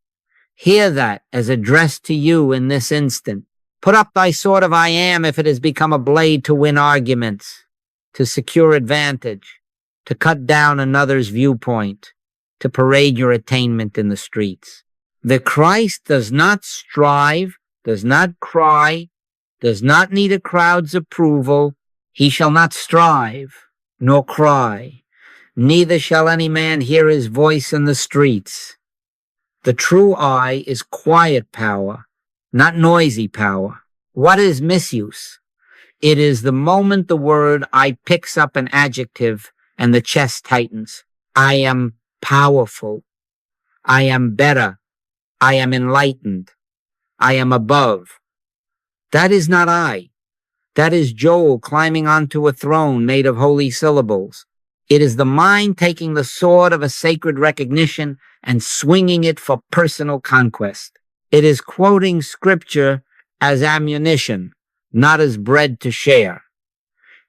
Hear that as addressed to you in this instant. Put up thy sword of I am if it has become a blade to win arguments, to secure advantage, to cut down another's viewpoint, to parade your attainment in the streets. The Christ does not strive, does not cry, does not need a crowd's approval. He shall not strive, nor cry. Neither shall any man hear his voice in the streets. The true I is quiet power, not noisy power. What is misuse? It is the moment the word I picks up an adjective and the chest tightens. I am powerful. I am better. I am enlightened. I am above. That is not I. That is Joel climbing onto a throne made of holy syllables. It is the mind taking the sword of a sacred recognition and swinging it for personal conquest. It is quoting scripture as ammunition, not as bread to share.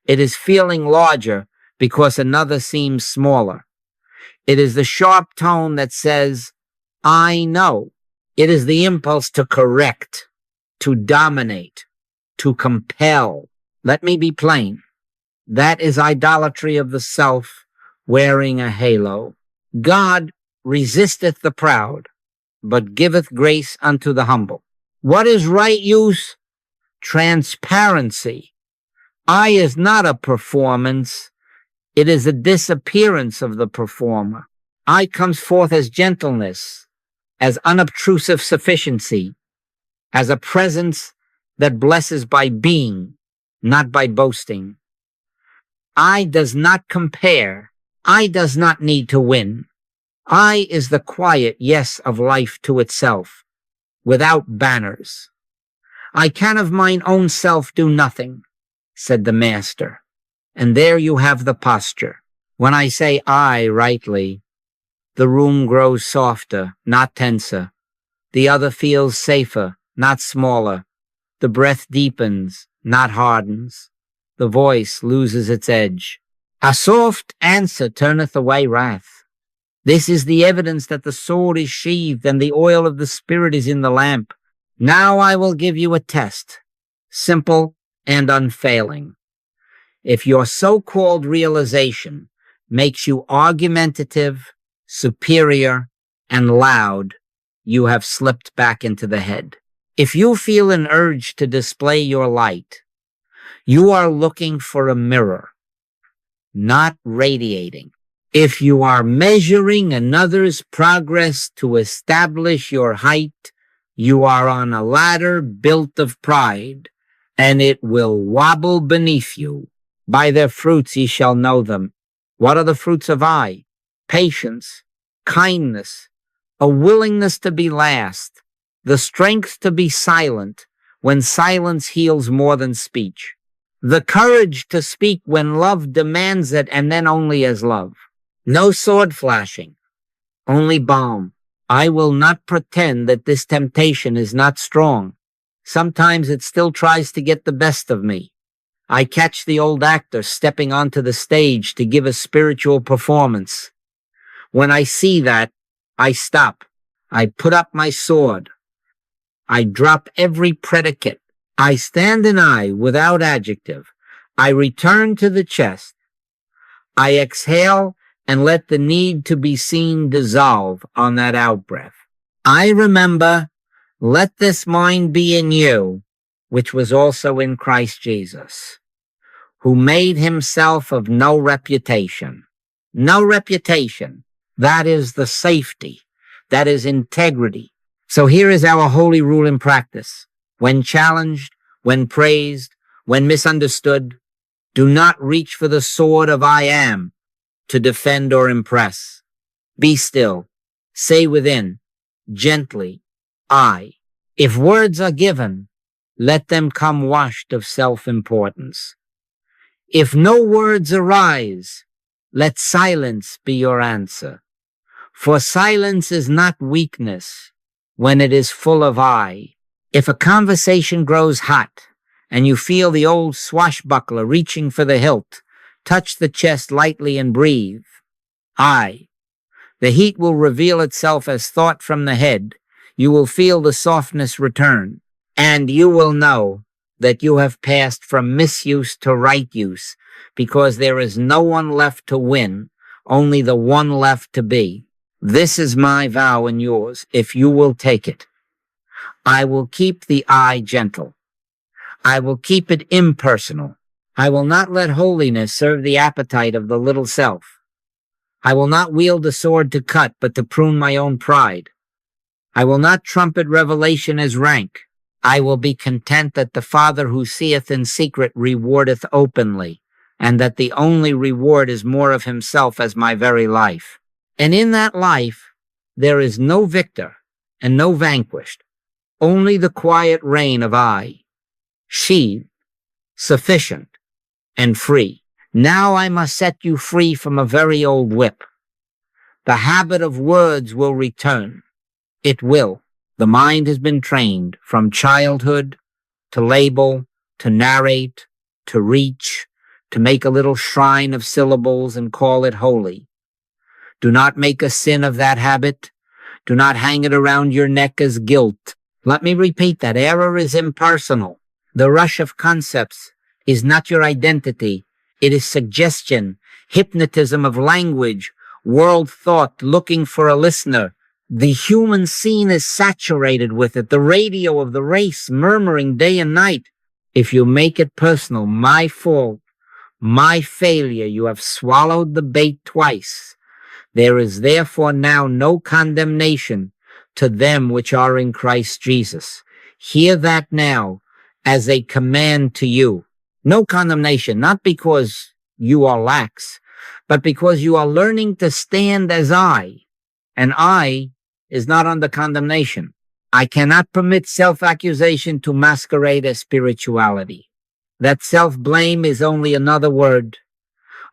It is feeling larger because another seems smaller. It is the sharp tone that says, I know. It is the impulse to correct, to dominate, to compel. Let me be plain. That is idolatry of the self wearing a halo. God resisteth the proud, but giveth grace unto the humble. What is right use? Transparency. I is not a performance. It is a disappearance of the performer. I comes forth as gentleness, as unobtrusive sufficiency, as a presence that blesses by being, not by boasting. I does not compare. I does not need to win. I is the quiet yes of life to itself, without banners. I can of mine own self do nothing, said the master. And there you have the posture. When I say I rightly, the room grows softer, not tenser. The other feels safer, not smaller. The breath deepens, not hardens. The voice loses its edge. A soft answer turneth away wrath. This is the evidence that the sword is sheathed and the oil of the Spirit is in the lamp. Now I will give you a test, simple and unfailing. If your so-called realization makes you argumentative, superior, and loud, you have slipped back into the head. If you feel an urge to display your light, you are looking for a mirror, not radiating. If you are measuring another's progress to establish your height, you are on a ladder built of pride, and it will wobble beneath you. By their fruits ye shall know them. What are the fruits of I? Patience, kindness, a willingness to be last, the strength to be silent when silence heals more than speech, the courage to speak when love demands it and then only as love. No sword flashing, only balm. I will not pretend that this temptation is not strong. Sometimes it still tries to get the best of me. I catch the old actor stepping onto the stage to give a spiritual performance. When I see that, I stop. I put up my sword. I drop every predicate. I stand in I without adjective. I return to the chest. I exhale and let the need to be seen dissolve on that outbreath. I remember, let this mind be in you, which was also in Christ Jesus, who made himself of no reputation. No reputation. That is the safety. That is integrity. So here is our holy rule in practice. When challenged, when praised, when misunderstood, do not reach for the sword of I am to defend or impress. Be still. Say within, gently, I. If words are given, let them come washed of self-importance. If no words arise, let silence be your answer. For silence is not weakness when it is full of I. If a conversation grows hot and you feel the old swashbuckler reaching for the hilt, touch the chest lightly and breathe. I. The heat will reveal itself as thought from the head. You will feel the softness return, and you will know that you have passed from misuse to right use, because there is no one left to win, only the one left to be. This is my vow and yours, if you will take it. I will keep the I gentle. I will keep it impersonal. I will not let holiness serve the appetite of the little self. I will not wield the sword to cut, but to prune my own pride. I will not trumpet revelation as rank. I will be content that the Father who seeth in secret rewardeth openly, and that the only reward is more of himself as my very life. And in that life, there is no victor and no vanquished, only the quiet reign of I, sheathed, sufficient, and free. Now I must set you free from a very old whip. The habit of words will return. It will. The mind has been trained from childhood to label, to narrate, to reach, to make a little shrine of syllables and call it holy. Do not make a sin of that habit. Do not hang it around your neck as guilt. Let me repeat that. Error is impersonal. The rush of concepts is not your identity. It is suggestion, hypnotism of language, world thought looking for a listener, The human scene is saturated with it, the radio of the race murmuring day and night. If you make it personal, my fault, my failure, you have swallowed the bait twice. There is therefore now no condemnation to them which are in Christ Jesus. Hear that now as a command to you. No condemnation, not because you are lax, but because you are learning to stand as I, and I is not under condemnation. I cannot permit self-accusation to masquerade as spirituality. That self-blame is only another word,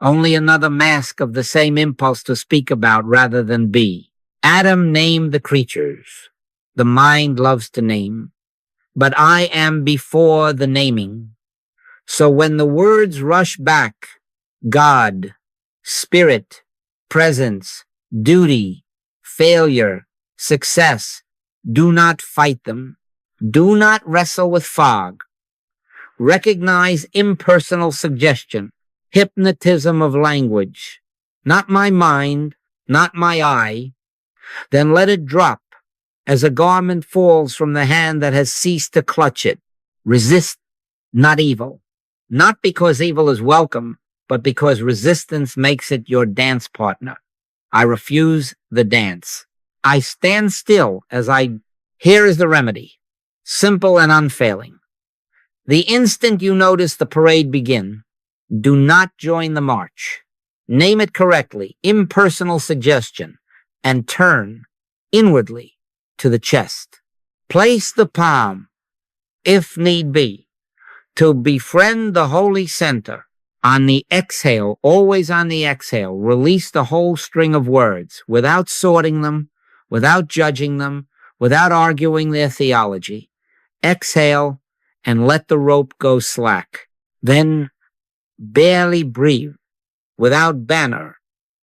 only another mask of the same impulse to speak about rather than be. Adam named the creatures. The mind loves to name. But I am before the naming. So when the words rush back, God, spirit, presence, duty, failure, success, do not fight them. Do not wrestle with fog. Recognize impersonal suggestion, hypnotism of language. Not my mind, not my eye. Then let it drop as a garment falls from the hand that has ceased to clutch it. Resist not evil. Not because evil is welcome, but because resistance makes it your dance partner. I refuse the dance. I stand still here is the remedy. Simple and unfailing. The instant you notice the parade begin, do not join the march. Name it correctly, impersonal suggestion, and turn inwardly to the chest. Place the palm, if need be, to befriend the holy center. On the exhale, always on the exhale, release the whole string of words without sorting them, without judging them, without arguing their theology. Exhale and let the rope go slack. Then barely breathe without banner.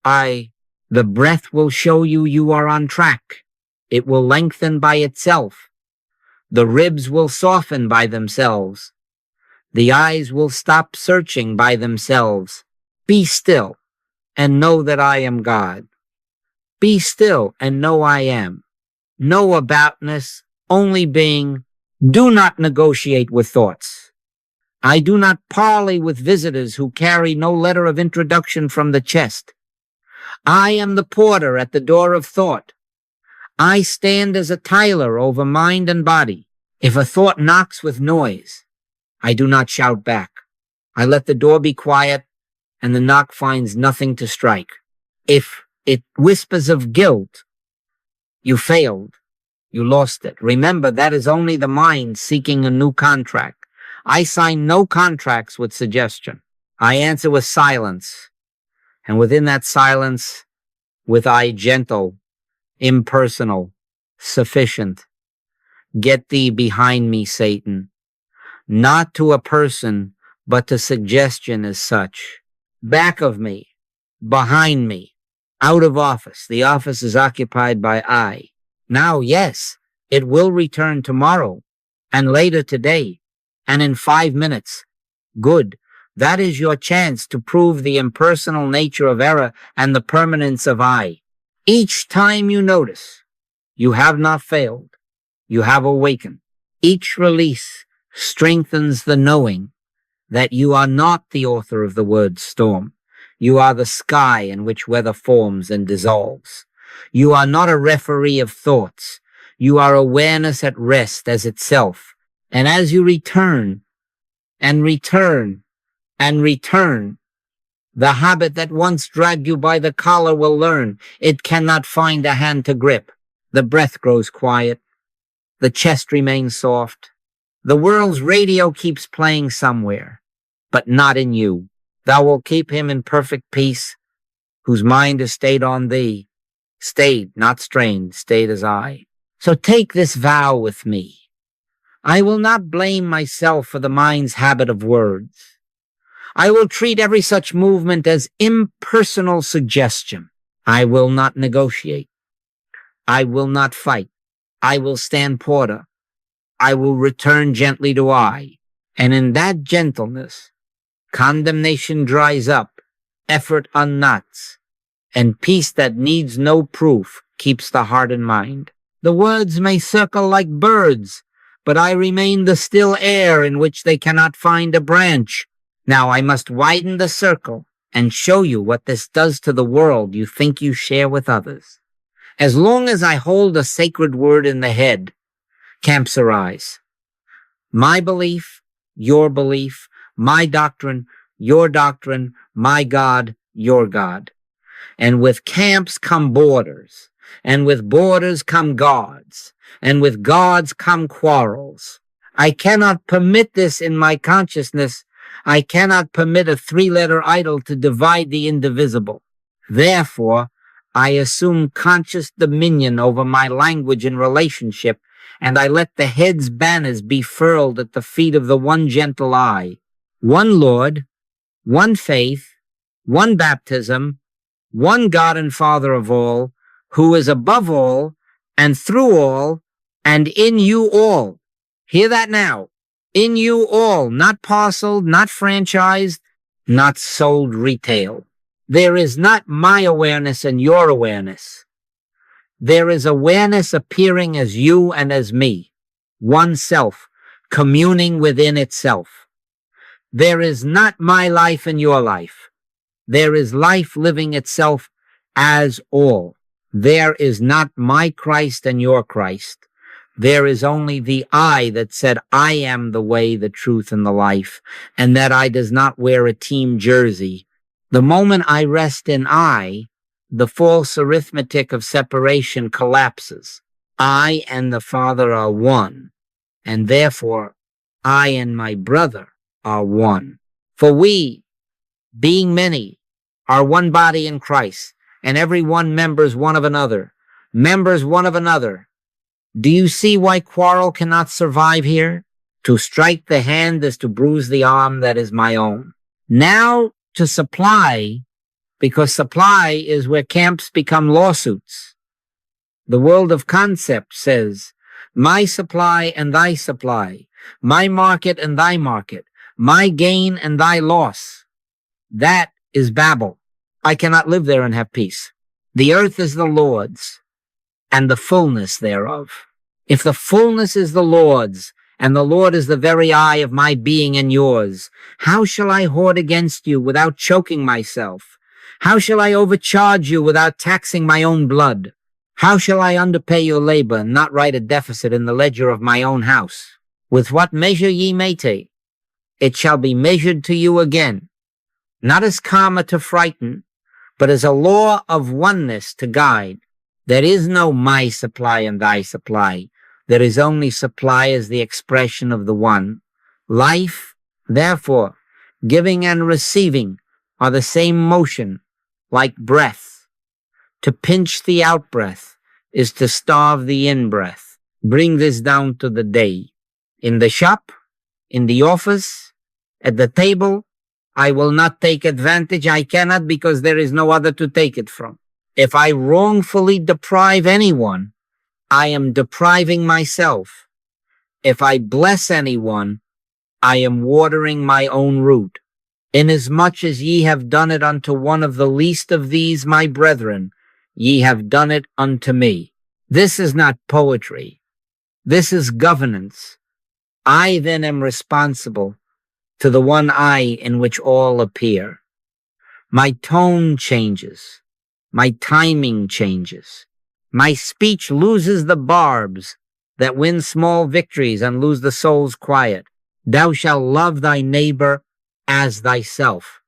The breath will show you are on track. It will lengthen by itself. The ribs will soften by themselves. The eyes will stop searching by themselves. Be still and know that I am God. Be still and know I am. No aboutness, only being. Do not negotiate with thoughts. I do not parley with visitors who carry no letter of introduction from the chest. I am the porter at the door of thought. I stand as a tiler over mind and body. If a thought knocks with noise, I do not shout back. I let the door be quiet, and the knock finds nothing to strike. If it whispers of guilt, you failed. You lost it. Remember, that is only the mind seeking a new contract. I sign no contracts with suggestion. I answer with silence. And within that silence, with I gentle, impersonal, sufficient. Get thee behind me, Satan. Not to a person, but to suggestion as such. Back of me, behind me, out of office. The office is occupied by I. Now, yes, it will return tomorrow, and later today, and in 5 minutes. Good. That is your chance to prove the impersonal nature of error and the permanence of I. Each time you notice, you have not failed. You have awakened. Each release strengthens the knowing that you are not the author of the word storm. You are the sky in which weather forms and dissolves. You are not a referee of thoughts. You are awareness at rest as itself. And as you return and return and return, the habit that once dragged you by the collar will learn it cannot find a hand to grip. The breath grows quiet. The chest remains soft. The world's radio keeps playing somewhere, but not in you. Thou wilt keep him in perfect peace, whose mind is stayed on thee. Stayed, not strained, stayed as I. So take this vow with me. I will not blame myself for the mind's habit of words. I will treat every such movement as impersonal suggestion. I will not negotiate. I will not fight. I will stand porter. I will return gently to I. And in that gentleness, condemnation dries up, effort unknots, and peace that needs no proof keeps the heart and mind. The words may circle like birds, but I remain the still air in which they cannot find a branch. Now I must widen the circle and show you what this does to the world you think you share with others. As long as I hold a sacred word in the head, camps arise. My belief, your belief, my doctrine, your doctrine, my God, your God. And with camps come borders, and with borders come gods, and with gods come quarrels. I cannot permit this in my consciousness. I cannot permit a three-letter idol to divide the indivisible. Therefore, I assume conscious dominion over my language and relationship, and I let the head's banners be furled at the feet of the one gentle eye. One Lord, one faith, one baptism, one God and Father of all, who is above all, and through all, and in you all. Hear that now. In you all, not parceled, not franchised, not sold retail. There is not my awareness and your awareness. There is awareness appearing as you and as me, one self, communing within itself. There is not my life and your life. There is life living itself as all. There is not my Christ and your Christ. There is only the I that said, I am the way, the truth, and the life, and that I does not wear a team jersey. The moment I rest in I, the false arithmetic of separation collapses. I and the Father are one, and therefore I and my brother are one. For we, being many, are one body in Christ, and every one members one of another, members one of another. Do you see why quarrel cannot survive here? To strike the hand is to bruise the arm that is my own. Now to supply, because supply is where camps become lawsuits. The world of concept says, my supply and thy supply, my market and thy market, my gain and thy loss. That is Babel. I cannot live there and have peace. The earth is the Lord's, and the fullness thereof. If the fullness is the Lord's, and the Lord is the very eye of my being and yours, how shall I hoard against you without choking myself? How shall I overcharge you without taxing my own blood? How shall I underpay your labor and not write a deficit in the ledger of my own house? With what measure ye mete, it shall be measured to you again, not as karma to frighten, but as a law of oneness to guide. There is no my supply and thy supply. There is only supply as the expression of the one. Life, therefore, giving and receiving are the same motion, like breath. To pinch the out-breath is to starve the in-breath. Bring this down to the day. In the shop, in the office, at the table, I will not take advantage. I cannot, because there is no other to take it from. If I wrongfully deprive anyone, I am depriving myself. If I bless anyone, I am watering my own root. Inasmuch as ye have done it unto one of the least of these my brethren, ye have done it unto me. This is not poetry. This is governance. I then am responsible to the one I in which all appear. My tone changes. My timing changes. My speech loses the barbs that win small victories and lose the soul's quiet. Thou shalt love thy neighbor as thyself.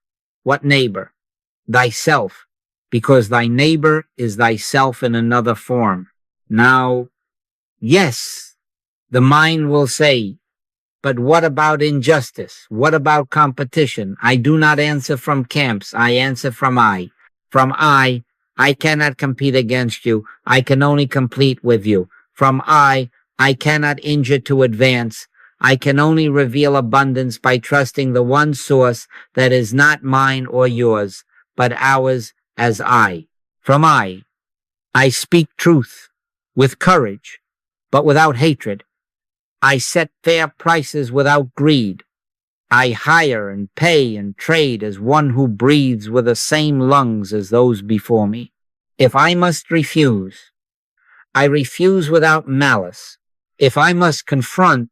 What neighbor? Thyself, because thy neighbor is thyself in another form. Now, yes, the mind will say, but what about injustice? What about competition? I do not answer from camps. I answer from I. From I cannot compete against you. I can only compete with you. From I cannot injure to advance. I can only reveal abundance by trusting the one source that is not mine or yours, but ours as I. From I speak truth with courage, but without hatred. I set fair prices without greed. I hire and pay and trade as one who breathes with the same lungs as those before me. If I must refuse, I refuse without malice. If I must confront,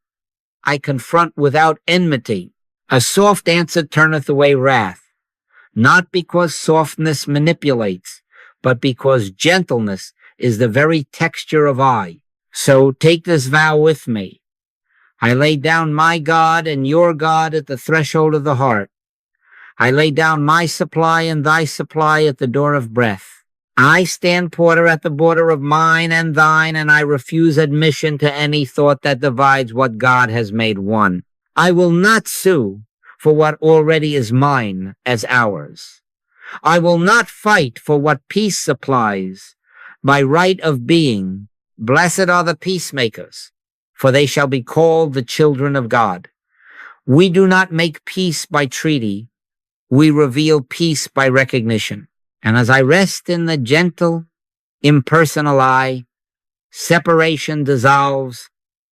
I confront without enmity. A soft answer turneth away wrath, not because softness manipulates, but because gentleness is the very texture of I. So take this vow with me. I lay down my God and your God at the threshold of the heart. I lay down my supply and thy supply at the door of breath. I stand porter at the border of mine and thine, and I refuse admission to any thought that divides what God has made one. I will not sue for what already is mine as ours. I will not fight for what peace supplies. By right of being, blessed are the peacemakers, for they shall be called the children of God. We do not make peace by treaty. We reveal peace by recognition. And as I rest in the gentle, impersonal I, separation dissolves,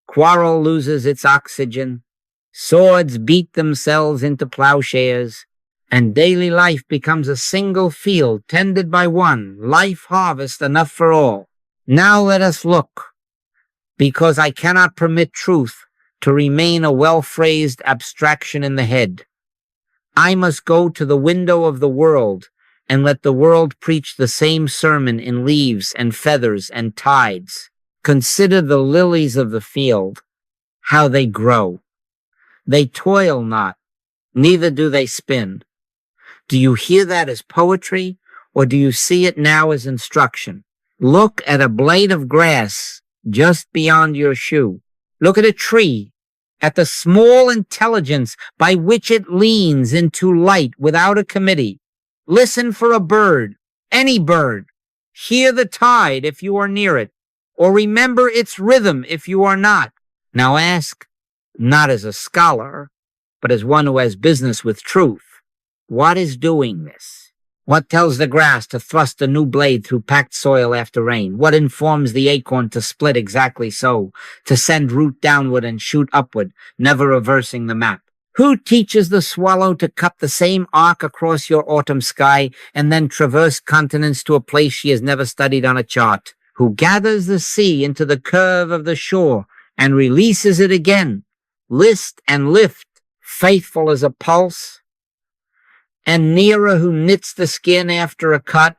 quarrel loses its oxygen, swords beat themselves into plowshares, and daily life becomes a single field tended by one, life harvest enough for all. Now let us look, because I cannot permit truth to remain a well-phrased abstraction in the head. I must go to the window of the world and let the world preach the same sermon in leaves and feathers and tides. Consider the lilies of the field, how they grow. They toil not, neither do they spin. Do you hear that as poetry, or do you see it now as instruction? Look at a blade of grass just beyond your shoe. Look at a tree, at the small intelligence by which it leans into light without a committee. Listen for a bird, any bird. Hear the tide if you are near it, or remember its rhythm if you are not. Now ask, not as a scholar, but as one who has business with truth, what is doing this? What tells the grass to thrust a new blade through packed soil after rain? What informs the acorn to split exactly so, to send root downward and shoot upward, never reversing the map? Who teaches the swallow to cut the same arc across your autumn sky and then traverse continents to a place she has never studied on a chart? Who gathers the sea into the curve of the shore and releases it again, list and lift, faithful as a pulse? And nearer, who knits the skin after a cut,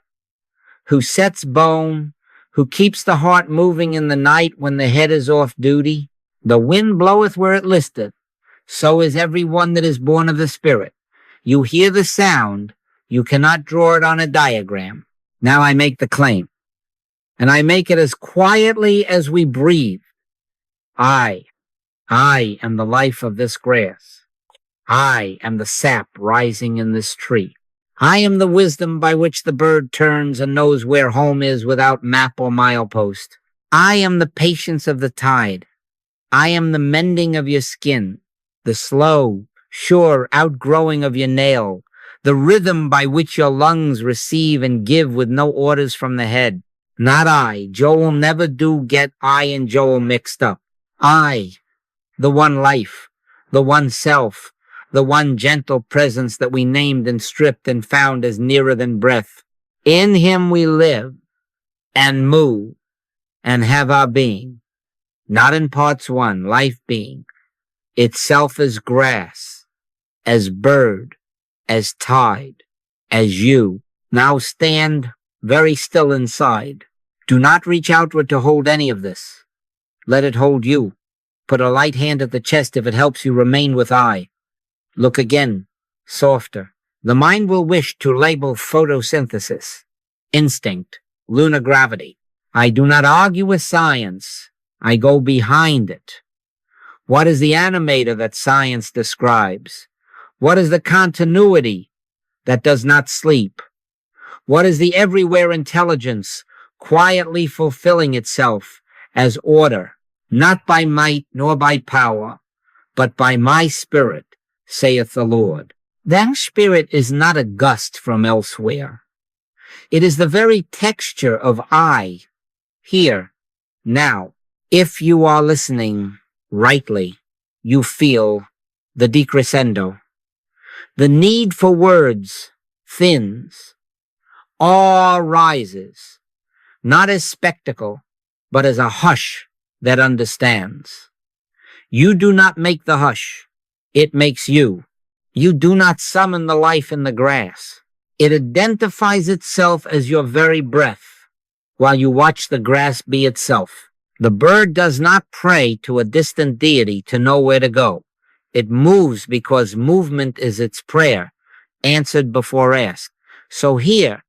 who sets bone, who keeps the heart moving in the night when the head is off duty? The wind bloweth where it listeth. So is every one that is born of the Spirit. You hear the sound, you cannot draw it on a diagram. Now I make the claim, and I make it as quietly as we breathe. I am the life of this grass. I am the sap rising in this tree. I am the wisdom by which the bird turns and knows where home is without map or milepost. I am the patience of the tide. I am the mending of your skin, the slow, sure outgrowing of your nail, the rhythm by which your lungs receive and give with no orders from the head. Not I. Joel never do get I and Joel mixed up. I, the one life, the one self, the one gentle presence that we named and stripped and found as nearer than breath. In him we live and move and have our being. Not in parts one, life being, itself as grass, as bird, as tide, as you. Now stand very still inside. Do not reach outward to hold any of this. Let it hold you. Put a light hand at the chest if it helps you remain with I. Look again, softer. The mind will wish to label photosynthesis, instinct, lunar gravity. I do not argue with science. I go behind it. What is the animator that science describes? What is the continuity that does not sleep? What is the everywhere intelligence quietly fulfilling itself as order, not by might nor by power, but by my spirit, saith the Lord? That spirit is not a gust from elsewhere. It is the very texture of I, here, now. If you are listening rightly, you feel the decrescendo. The need for words thins. Awe rises, not as spectacle, but as a hush that understands. You do not make the hush. It makes you. You do not summon the life in the grass. It identifies itself as your very breath, while you watch the grass be itself. The bird does not pray to a distant deity to know where to go. It moves because movement is its prayer, answered before asked. So here,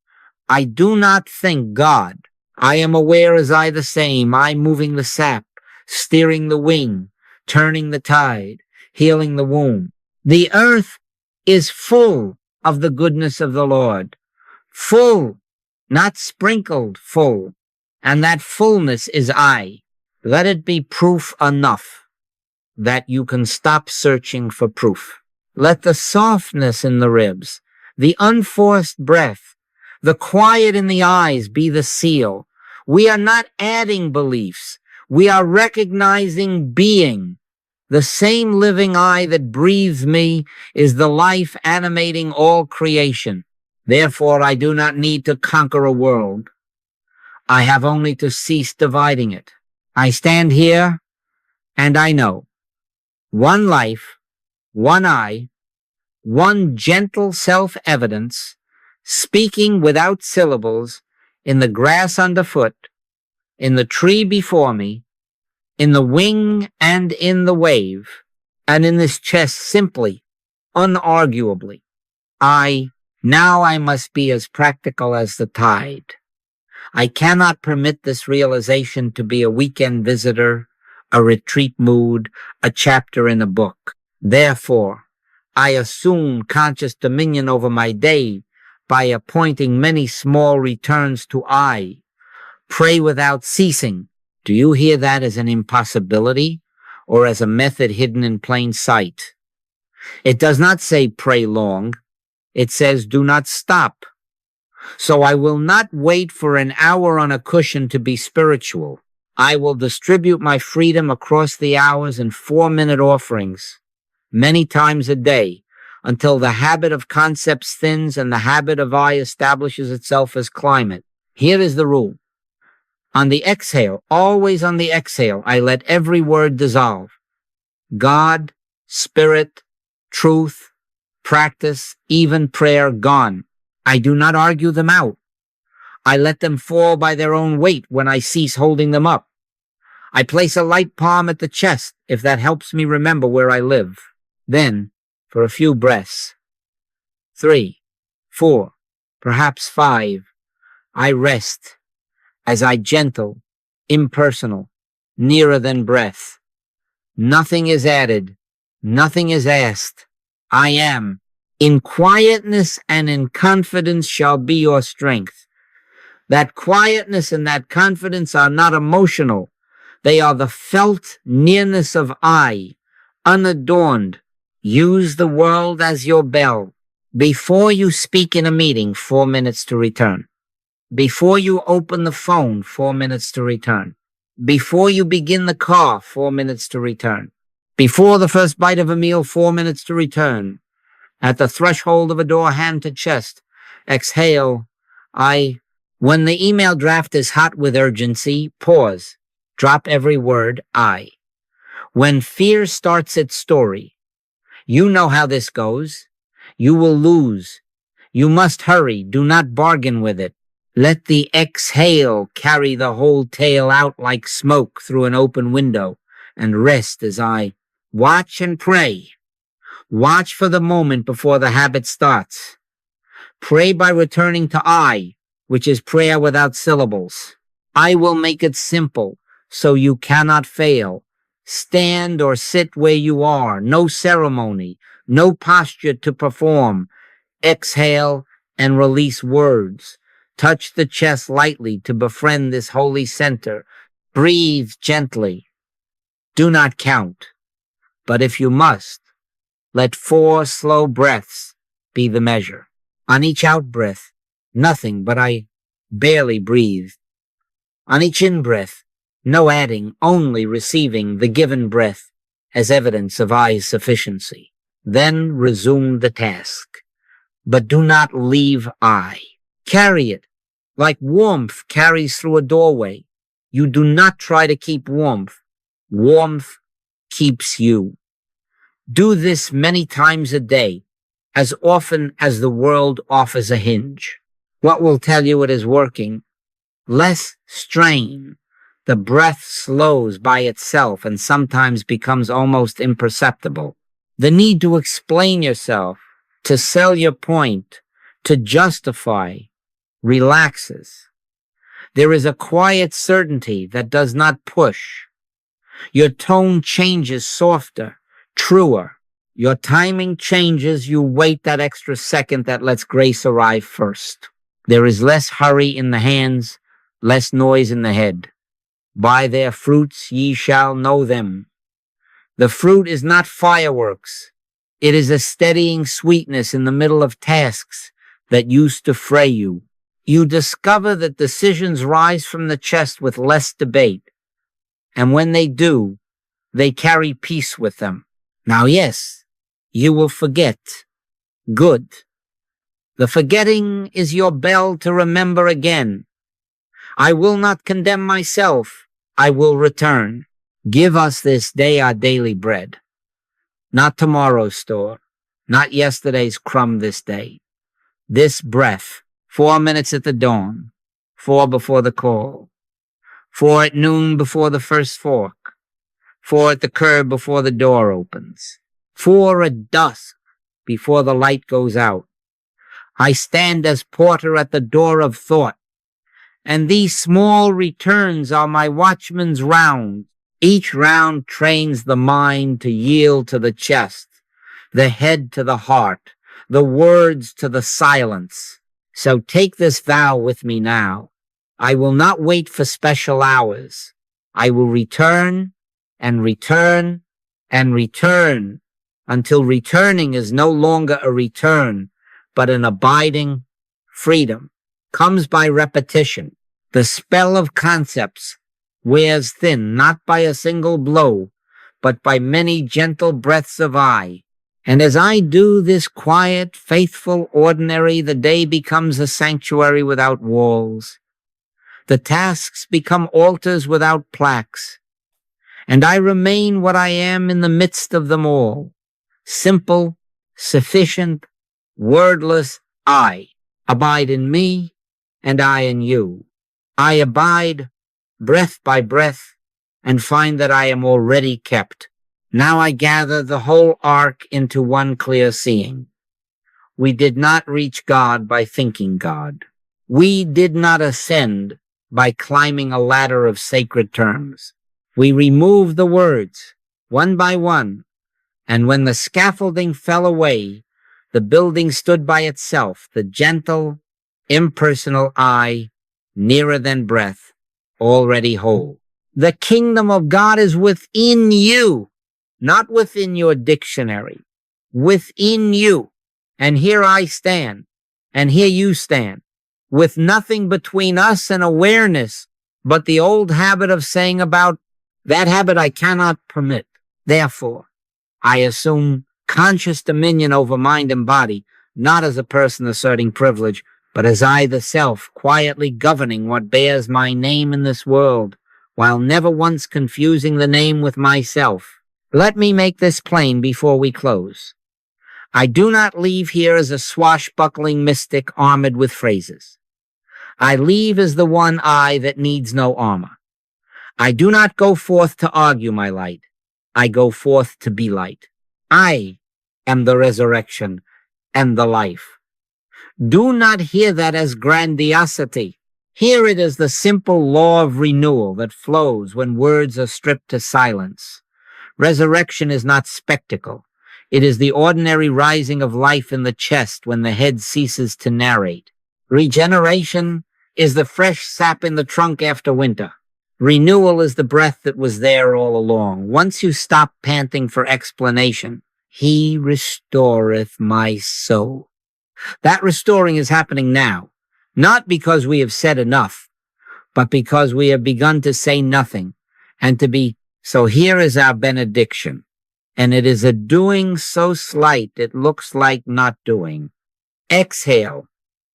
I do not think God. I am aware as I the same, I moving the sap, steering the wing, turning the tide, healing the womb. The earth is full of the goodness of the Lord. Full, not sprinkled, full. And that fullness is I. Let it be proof enough that you can stop searching for proof. Let the softness in the ribs, the unforced breath, the quiet in the eyes be the seal. We are not adding beliefs. We are recognizing being. The same living I that breathes me is the life animating all creation. Therefore, I do not need to conquer a world. I have only to cease dividing it. I stand here, and I know. One life, one I, one gentle self-evidence, speaking without syllables, in the grass underfoot, in the tree before me, in the wing and in the wave, and in this chest simply, unarguably. Now I must be as practical as the tide. I cannot permit this realization to be a weekend visitor, a retreat mood, a chapter in a book. Therefore, I assume conscious dominion over my day by appointing many small returns to I. Pray without ceasing. Do you hear that as an impossibility or as a method hidden in plain sight? It does not say pray long. It says do not stop. So I will not wait for an hour on a cushion to be spiritual. I will distribute my freedom across the hours in 4-minute offerings, many times a day, until the habit of concepts thins and the habit of I establishes itself as climate. Here is the rule. On the exhale, always on the exhale, I let every word dissolve. God, spirit, truth, practice, even prayer gone. I do not argue them out. I let them fall by their own weight when I cease holding them up. I place a light palm at the chest if that helps me remember where I live. Then, for a few breaths, 3, 4, perhaps 5, I rest as I gentle, impersonal, nearer than breath. Nothing is added. Nothing is asked. I am. In quietness and in confidence shall be your strength. That quietness and that confidence are not emotional. They are the felt nearness of I, unadorned. Use the world as your bell. Before you speak in a meeting, 4 minutes to return. Before you open the phone, 4 minutes to return. Before you begin the car, 4 minutes to return. Before the first bite of a meal, 4 minutes to return. At the threshold of a door, hand to chest. Exhale. When the email draft is hot with urgency, pause. Drop every word, I. When fear starts its story, you know how this goes. You will lose. You must hurry. Do not bargain with it. Let the exhale carry the whole tale out like smoke through an open window, and rest as I watch and pray. Watch for the moment before the habit starts. Pray by returning to I, which is prayer without syllables. I will make it simple, so you cannot fail. Stand or sit where you are, no ceremony, no posture to perform. Exhale and release words. Touch the chest lightly to befriend this holy center. Breathe gently. Do not count, but if you must, let 4 slow breaths be the measure. On each out-breath, nothing but I barely breathe. On each in-breath, no adding, only receiving the given breath as evidence of I's sufficiency. Then resume the task. But do not leave I. Carry it, like warmth carries through a doorway. You do not try to keep warmth. Warmth keeps you. Do this many times a day, as often as the world offers a hinge. What will tell you it is working? Less strain. The breath slows by itself and sometimes becomes almost imperceptible. The need to explain yourself, to sell your point, to justify, relaxes. There is a quiet certainty that does not push. Your tone changes softer, truer. Your timing changes. You wait that extra second that lets grace arrive first. There is less hurry in the hands, less noise in the head. By their fruits ye shall know them. The fruit is not fireworks. It is a steadying sweetness in the middle of tasks that used to fray you. You discover that decisions rise from the chest with less debate. And when they do, they carry peace with them. Now, yes, you will forget. Good. The forgetting is your bell to remember again. I will not condemn myself. I will return. Give us this day our daily bread. Not tomorrow's store. Not yesterday's crumb this day. This breath, 4 minutes at the dawn, 4 before the call, 4 at noon before the first fork, 4 at the curb before the door opens, 4 at dusk before the light goes out. I stand as porter at the door of thought, and these small returns are my watchman's round. Each round trains the mind to yield to the chest, the head to the heart, the words to the silence. So take this vow with me now. I will not wait for special hours. I will return and return and return until returning is no longer a return, but an abiding freedom. Comes by repetition. The spell of concepts wears thin, not by a single blow, but by many gentle breaths of I. And as I do this quiet, faithful, ordinary, the day becomes a sanctuary without walls. The tasks become altars without plaques. And I remain what I am in the midst of them all. Simple, sufficient, wordless I. Abide in me, and I in you. I abide, breath by breath, and find that I am already kept. Now I gather the whole arc into one clear seeing. We did not reach God by thinking God. We did not ascend by climbing a ladder of sacred terms. We removed the words, one by one, and when the scaffolding fell away, the building stood by itself, the gentle, impersonal I, nearer than breath, already whole. The kingdom of God is within you, not within your dictionary, within you. And here I stand, and here you stand, with nothing between us and awareness but the old habit of saying about that habit I cannot permit. Therefore, I assume conscious dominion over mind and body, not as a person asserting privilege, but as I the self, quietly governing what bears my name in this world, while never once confusing the name with myself. Let me make this plain before we close. I do not leave here as a swashbuckling mystic armored with phrases. I leave as the one I that needs no armor. I do not go forth to argue my light. I go forth to be light. I am the resurrection and the life. Do not hear that as grandiosity. Hear it as the simple law of renewal that flows when words are stripped to silence. Resurrection is not spectacle. It is the ordinary rising of life in the chest when the head ceases to narrate. Regeneration is the fresh sap in the trunk after winter. Renewal is the breath that was there all along. Once you stop panting for explanation, He restoreth my soul. That restoring is happening now, not because we have said enough, but because we have begun to say nothing and to be. So here is our benediction, and it is a doing so slight it looks like not doing. Exhale,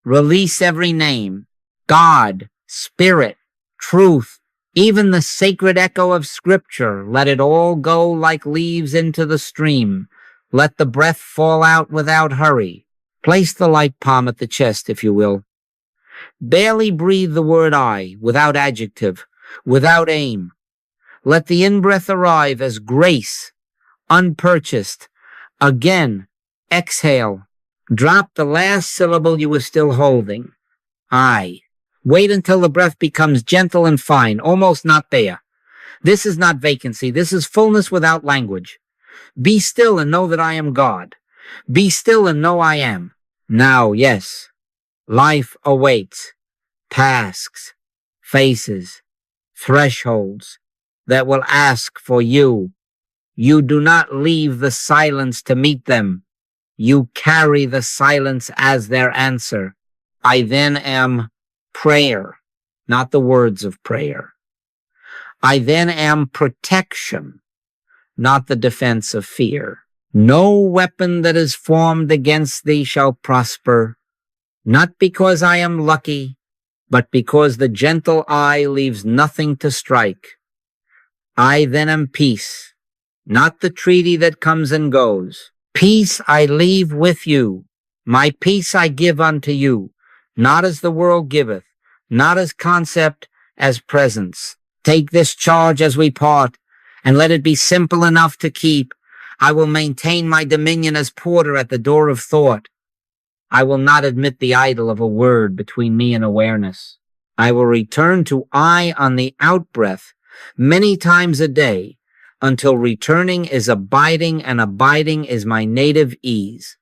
release every name, God, Spirit, Truth, Even the sacred echo of Scripture, let it all go like leaves into the stream. Let the breath fall out without hurry. Place the light palm at the chest, if you will. Barely breathe the word I, without adjective, without aim. Let the in-breath arrive as grace, unpurchased. Again, exhale. Drop the last syllable you were still holding. I. Wait until the breath becomes gentle and fine, almost not there. This is not vacancy. This is fullness without language. Be still and know that I am God. Be still and know I am. Now, yes, life awaits. Tasks, faces, thresholds that will ask for you. You do not leave the silence to meet them. You carry the silence as their answer. I then am prayer, not the words of prayer. I then am protection, not the defense of fear. No weapon that is formed against thee shall prosper, not because I am lucky, but because the gentle eye leaves nothing to strike. I then am peace, not the treaty that comes and goes. Peace I leave with you. My peace I give unto you, not as the world giveth, not as concept, as presence. Take this charge as we part, and let it be simple enough to keep. I will maintain my dominion as porter at the door of thought. I will not admit the idol of a word between me and awareness. I will return to I on the out-breath many times a day until returning is abiding and abiding is my native ease.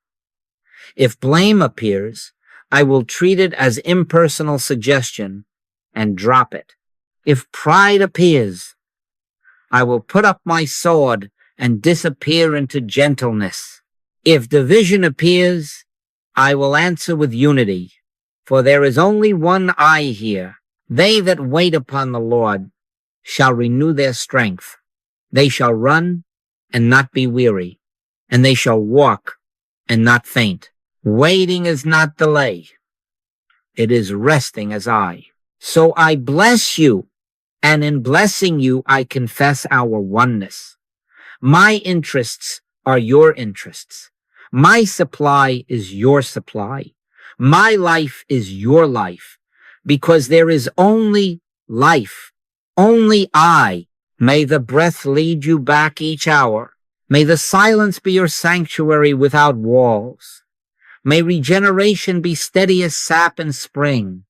If blame appears, I will treat it as impersonal suggestion and drop it. If pride appears, I will put up my sword and disappear into gentleness. If division appears, I will answer with unity, for there is only one I here. They that wait upon the Lord shall renew their strength. They shall run and not be weary, and they shall walk and not faint. Waiting is not delay. It is resting as I. So I bless you, and in blessing you, I confess our oneness. My interests are your interests. My supply is your supply. My life is your life, because there is only life, only I. May the breath lead you back each hour. May the silence be your sanctuary without walls. May regeneration be steady as sap in spring,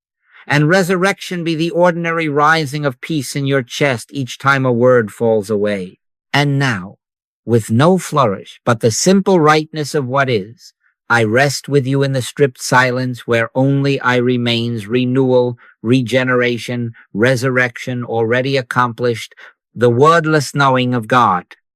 and resurrection be the ordinary rising of peace in your chest each time a word falls away. And now, with no flourish, but the simple rightness of what is, I rest with you in the stripped silence where only I remains renewal, regeneration, resurrection already accomplished, the wordless knowing of God.